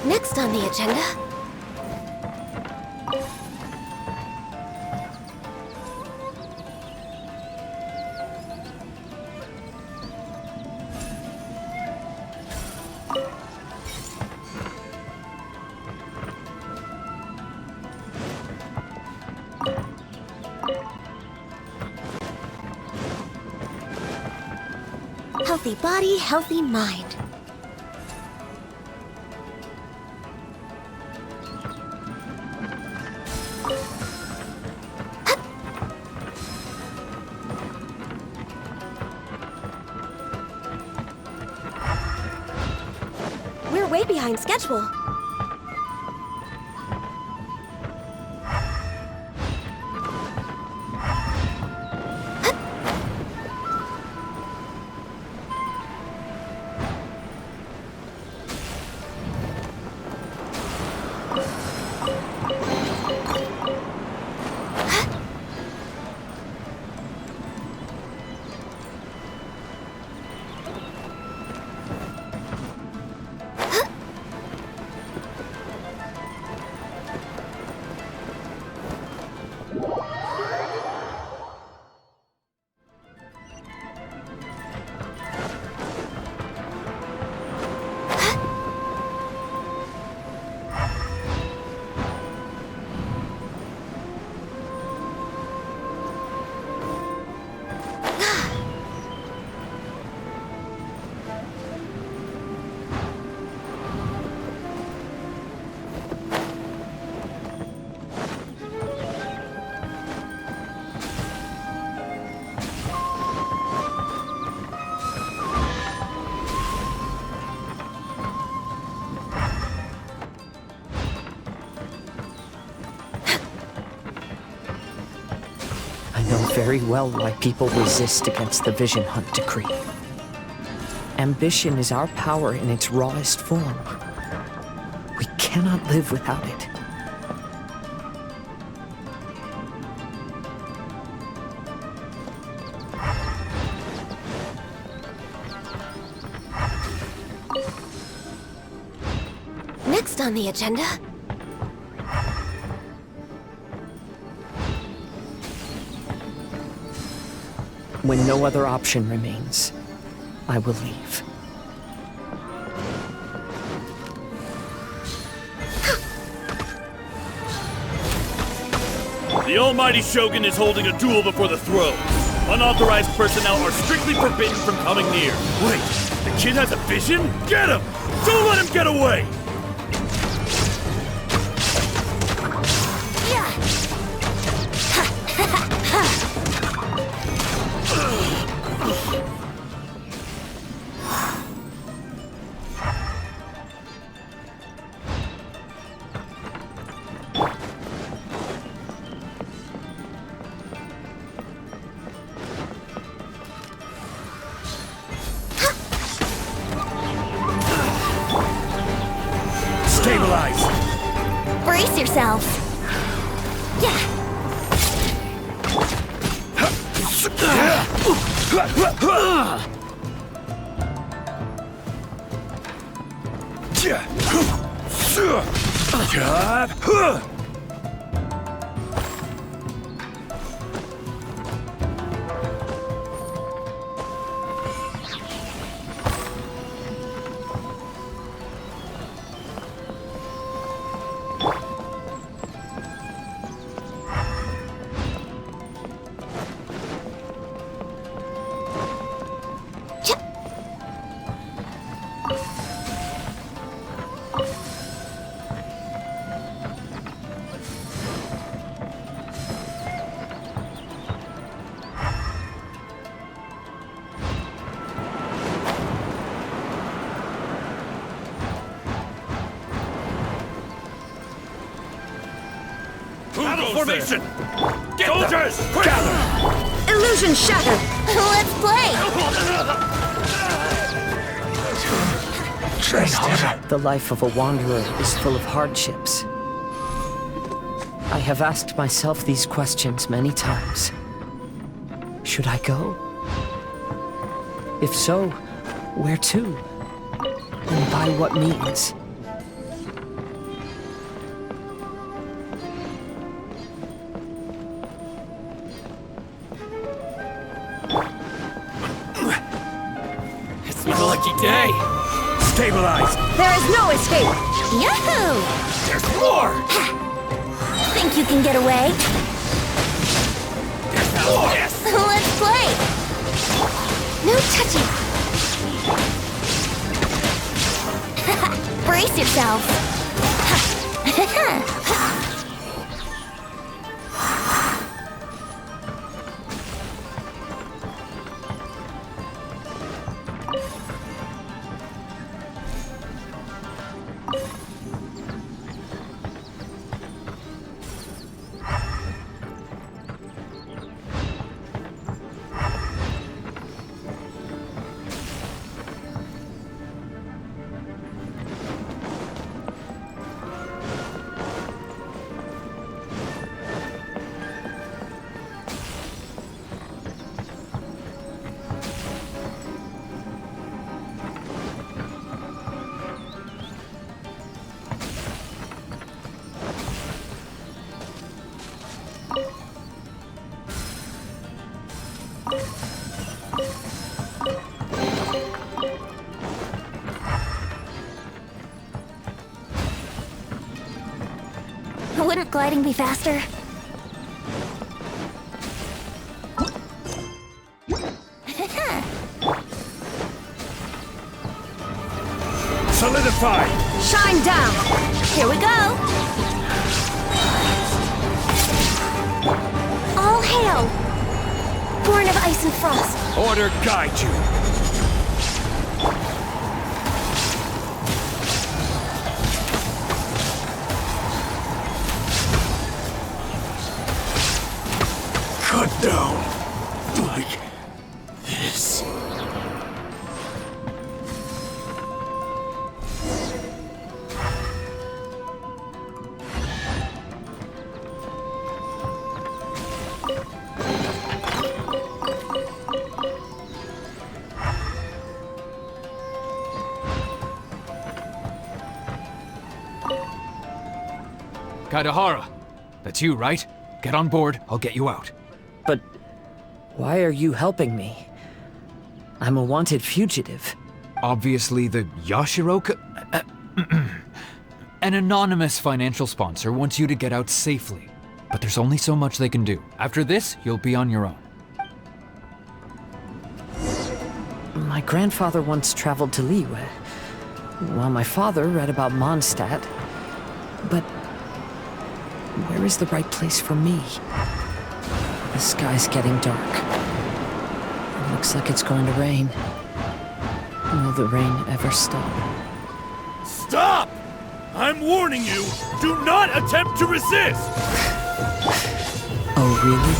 Next on the agenda... Healthy body, healthy mind. We're way behind schedule. know very well why people resist against the Vision Hunt decree. Ambition is our power in its rawest form. We cannot live without it. Next on the agenda. When no other option remains, I will leave. The almighty Shogun is holding a duel before the throne. Unauthorized personnel are strictly forbidden from coming near. Wait, the kid has a vision? Get him! Don't let him get away! Stabilize! Brace yourself. Yeah. Formation! Get soldiers! Gather! Illusion shattered! Let's play! The life of a wanderer is full of hardships. I have asked myself these questions many times. Should I go? If so, where to? And by what means? It's my lucky day! Stabilize! There is no escape! Yahoo! There's more! Think you can get away? There's more! Yes! Let's play! No touching! Brace yourself! Wouldn't gliding be faster? Solidify! Shine down! Here we go! All hail! Born of ice and frost! Order guide you! Good down like this. Kaidahara, that's you, right? Get on board, I'll get you out. But why are you helping me? I'm a wanted fugitive. Obviously the Yashiro... An anonymous financial sponsor wants you to get out safely. But there's only so much they can do. After this, you'll be on your own. My grandfather once traveled to Liyue, while my father read about Mondstadt. But where is the right place for me? The sky's getting dark. It looks like it's going to rain. Will the rain ever stop? Stop! I'm warning you, do not attempt to resist! Oh, really?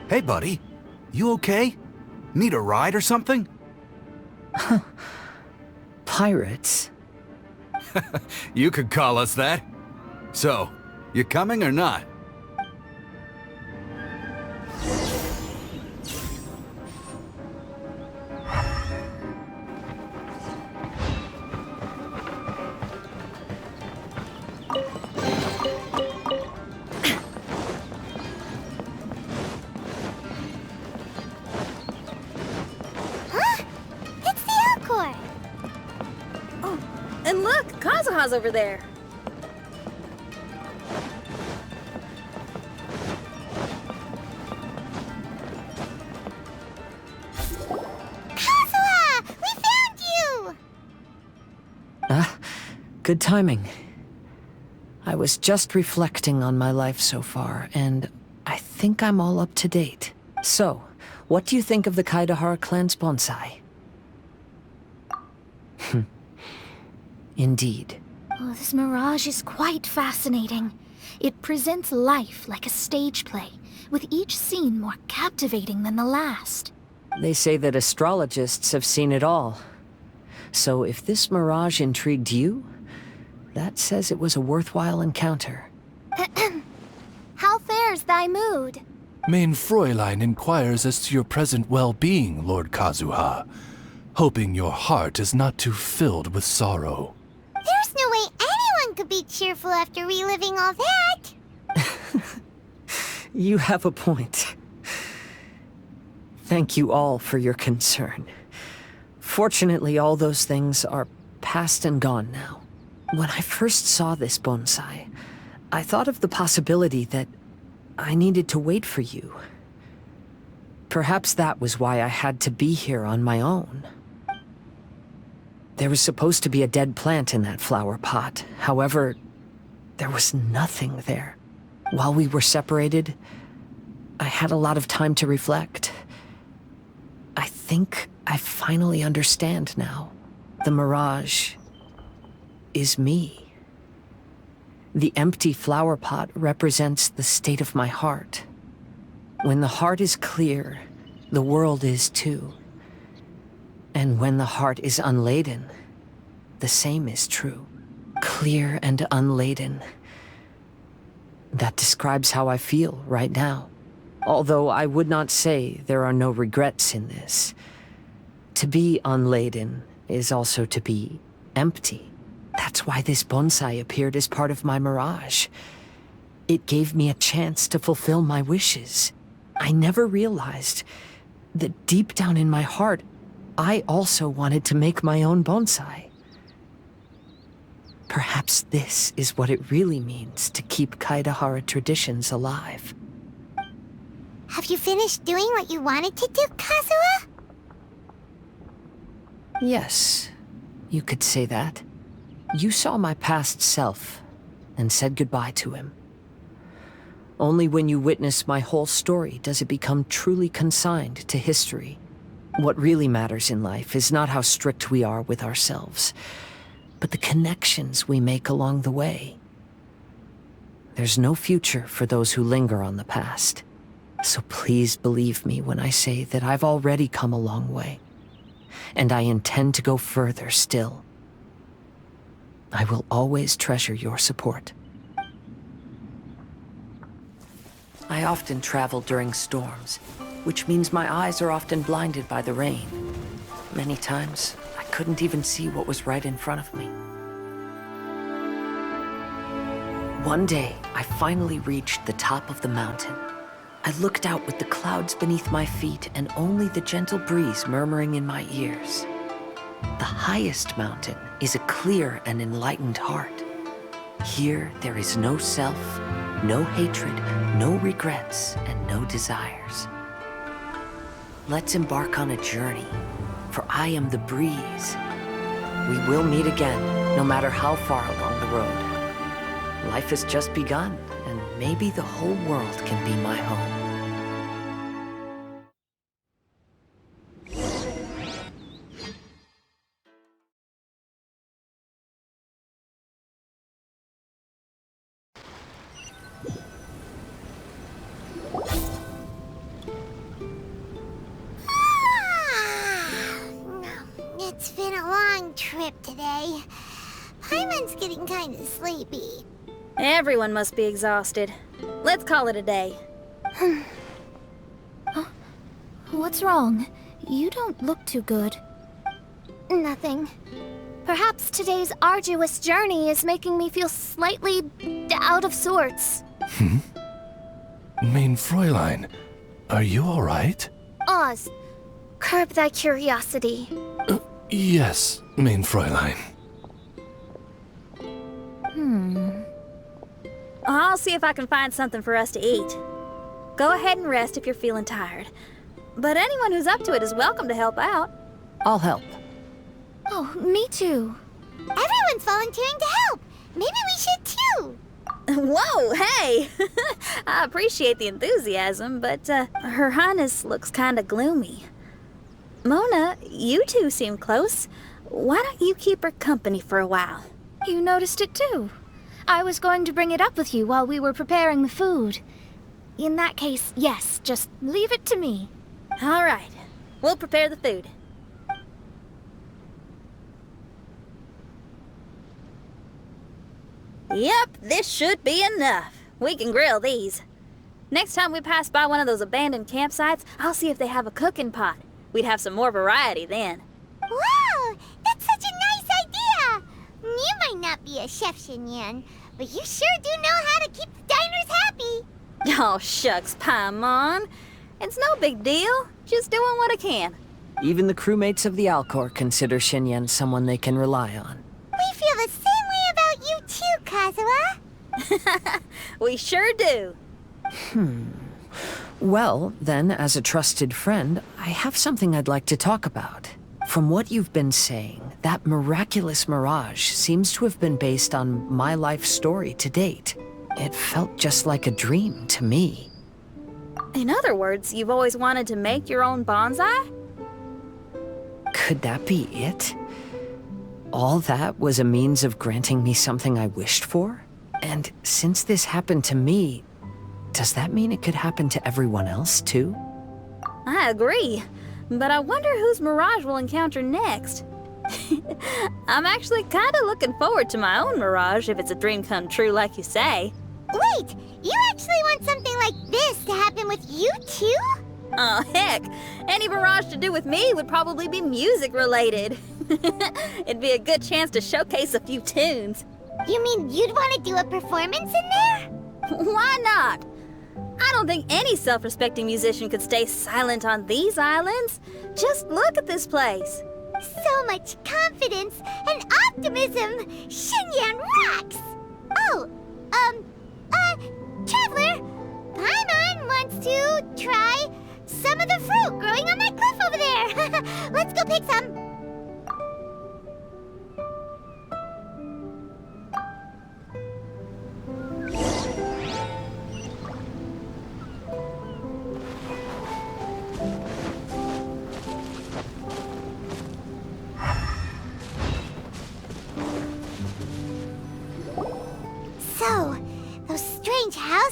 Hey, buddy. You okay? Need a ride or something? Pirates? You could call us that. So, you coming or not? And look, Kazuha's over there. Kazuha! We found you! Good timing. I was just reflecting on my life so far, and I think I'm all up to date. So, what do you think of the Kaidahara clan's bonsai? Indeed. Oh, this mirage is quite fascinating. It presents life like a stage play, with each scene more captivating than the last. They say that astrologists have seen it all. So if this mirage intrigued you, that says it was a worthwhile encounter. How fares thy mood? Main Fräulein inquires as to your present well-being, Lord Kazuha, hoping your heart is not too filled with sorrow. There's no way anyone could be cheerful after reliving all that. You have a point. Thank you all for your concern. Fortunately, all those things are past and gone now. When I first saw this bonsai, I thought of the possibility that I needed to wait for you. Perhaps that was why I had to be here on my own. There was supposed to be a dead plant in that flower pot. However, there was nothing there. While we were separated, I had a lot of time to reflect. I think I finally understand now. The mirage is me. The empty flower pot represents the state of my heart. When the heart is clear, the world is too. And when the heart is unladen, the same is true. Clear and unladen. That describes how I feel right now. Although I would not say there are no regrets in this. To be unladen is also to be empty. That's why this bonsai appeared as part of my mirage. It gave me a chance to fulfill my wishes. I never realized that deep down in my heart, I also wanted to make my own bonsai. Perhaps this is what it really means to keep Kaidahara traditions alive. Have you finished doing what you wanted to do, Kazuha? Yes, you could say that. You saw my past self and said goodbye to him. Only when you witness my whole story does it become truly consigned to history. What really matters in life is not how strict we are with ourselves, but the connections we make along the way. There's no future for those who linger on the past. So please believe me when I say that I've already come a long way, and I intend to go further still. I will always treasure your support. I often travel during storms, which means my eyes are often blinded by the rain. Many times, I couldn't even see what was right in front of me. One day, I finally reached the top of the mountain. I looked out with the clouds beneath my feet and only the gentle breeze murmuring in my ears. The highest mountain is a clear and enlightened heart. Here, there is no self, no hatred, no regrets, and no desires. Let's embark on a journey, for I am the breeze. We will meet again, no matter how far along the road. Life has just begun, and maybe the whole world can be my home. It's been a long trip today. Paimon's getting kind of sleepy. Everyone must be exhausted. Let's call it a day. What's wrong? You don't look too good. Nothing. Perhaps today's arduous journey is making me feel slightly out of sorts. Mein Fräulein, are you all right? Oz, curb thy curiosity. Yes, Mein Fräulein. I'll see if I can find something for us to eat. Go ahead and rest if you're feeling tired. But anyone who's up to it is welcome to help out. I'll help. Oh, me too. Everyone's volunteering to help. Maybe we should too. Whoa, hey! I appreciate the enthusiasm, but Her Highness looks kinda gloomy. Mona, you two seem close. Why don't you keep her company for a while? You noticed it too. I was going to bring it up with you while we were preparing the food. In that case, yes, just leave it to me. All right, we'll prepare the food. Yep, this should be enough. We can grill these. Next time we pass by one of those abandoned campsites, I'll see if they have a cooking pot. We'd have some more variety then. Wow, that's such a nice idea. You might not be a chef, Xinyan, but you sure do know how to keep the diners happy. Oh, shucks, Paimon. It's no big deal. Just doing what I can. Even the crewmates of the Alcor consider Xinyan someone they can rely on. We feel the same way about you too, Kazuha. We sure do. Well, then, as a trusted friend, I have something I'd like to talk about. From what you've been saying, that miraculous mirage seems to have been based on my life story to date. It felt just like a dream to me. In other words, you've always wanted to make your own bonsai? Could that be it? All that was a means of granting me something I wished for? And since this happened to me, does that mean it could happen to everyone else too? I agree, but I wonder whose mirage we'll encounter next. I'm actually kinda looking forward to my own mirage if it's a dream come true like you say. Wait, you actually want something like this to happen with you too? Oh, heck. Any mirage to do with me would probably be music related. It'd be a good chance to showcase a few tunes. You mean you'd want to do a performance in there? Why not? I don't think any self-respecting musician could stay silent on these islands. Just look at this place. So much confidence and optimism. Xinyan rocks! Oh, Traveler, Paimon wants to try some of the fruit growing on that cliff over there. Let's go pick some.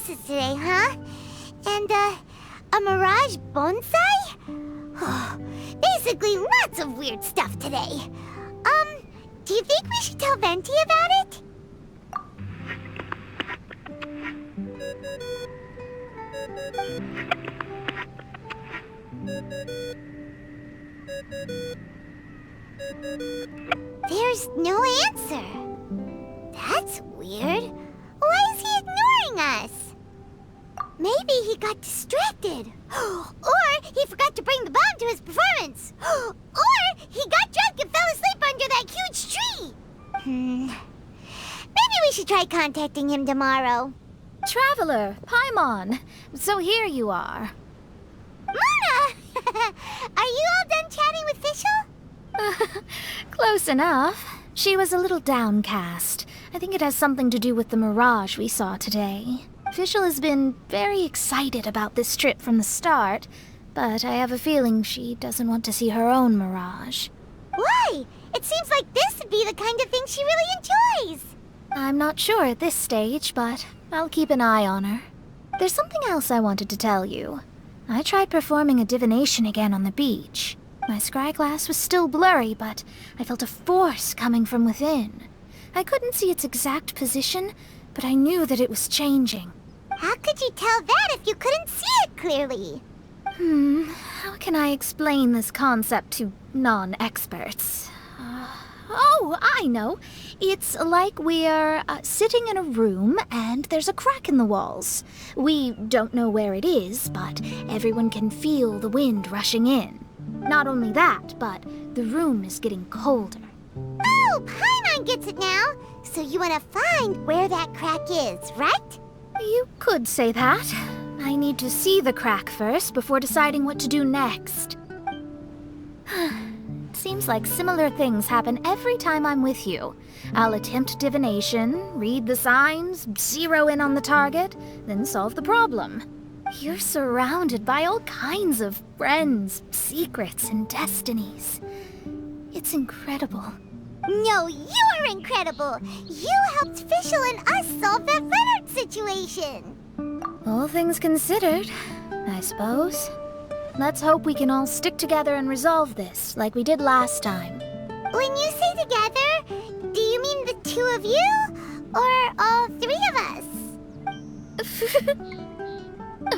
classes today, huh? And, a mirage bonsai? Basically, lots of weird stuff today. Do you think we should tell Venti about it? There's no answer. That's weird. Why is he ignoring us? Maybe he got distracted. Or he forgot to bring the bomb to his performance. Or he got drunk and fell asleep under that huge tree. Maybe we should try contacting him tomorrow. Traveler, Paimon. So here you are. Mona! Are you all done chatting with Fischl? Close enough. She was a little downcast. I think it has something to do with the mirage we saw today. Fischl has been very excited about this trip from the start, but I have a feeling she doesn't want to see her own mirage. Why? It seems like this would be the kind of thing she really enjoys. I'm not sure at this stage, but I'll keep an eye on her. There's something else I wanted to tell you. I tried performing a divination again on the beach. My scryglass was still blurry, but I felt a force coming from within. I couldn't see its exact position, but I knew that it was changing. How could you tell that if you couldn't see it clearly? How can I explain this concept to non-experts? Oh, I know. It's like we're sitting in a room and there's a crack in the walls. We don't know where it is, but everyone can feel the wind rushing in. Not only that, but the room is getting colder. Oh, Paimon gets it now. So you want to find where that crack is, right? You could say that. I need to see the crack first before deciding what to do next. Seems like similar things happen every time I'm with you. I'll attempt divination, read the signs, zero in on the target, then solve the problem. You're surrounded by all kinds of friends, secrets, and destinies. It's incredible. No, you're incredible! You helped Fischl and us solve that Leonard situation! All things considered, I suppose. Let's hope we can all stick together and resolve this, like we did last time. When you say together, do you mean the two of you? Or all three of us?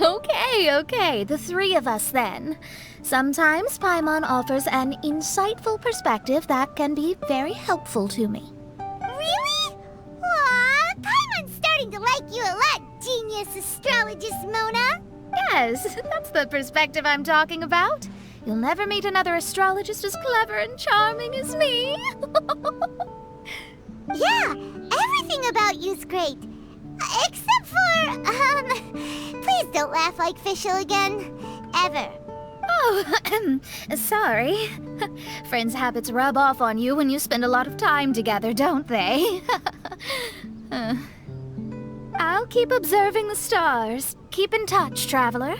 Okay, the three of us then. Sometimes Paimon offers an insightful perspective that can be very helpful to me. Really? Aw, Paimon's starting to like you a lot, genius astrologist Mona. Yes, that's the perspective I'm talking about. You'll never meet another astrologist as clever and charming as me. Yeah, everything about you's great. Except for, please don't laugh like Fischl again. Ever. Oh, sorry. Friends' habits rub off on you when you spend a lot of time together, don't they? I'll keep observing the stars. Keep in touch, traveler.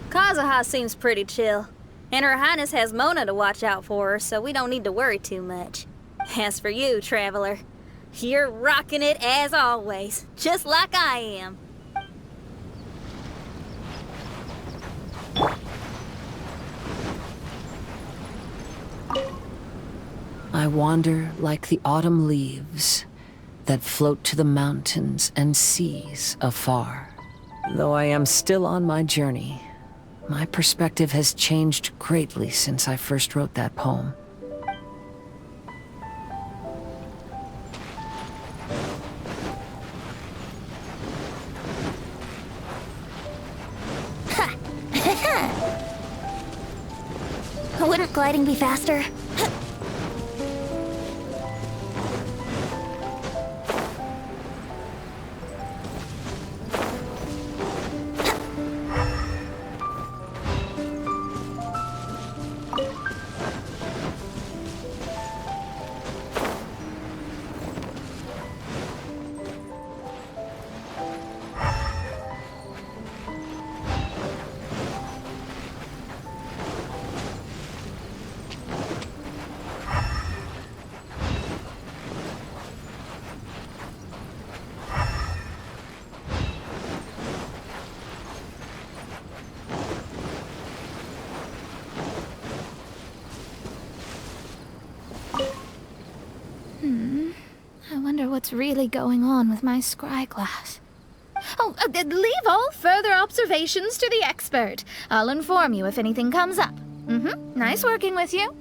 Kazuha seems pretty chill. And Her Highness has Mona to watch out for her, so we don't need to worry too much. As for you, traveler, you're rocking it as always, just like I am. I wander like the autumn leaves that float to the mountains and seas afar. Though I am still on my journey, my perspective has changed greatly since I first wrote that poem. Wouldn't gliding be faster? I wonder what's really going on with my scry glass. Oh, leave all further observations to the expert. I'll inform you if anything comes up. Nice working with you.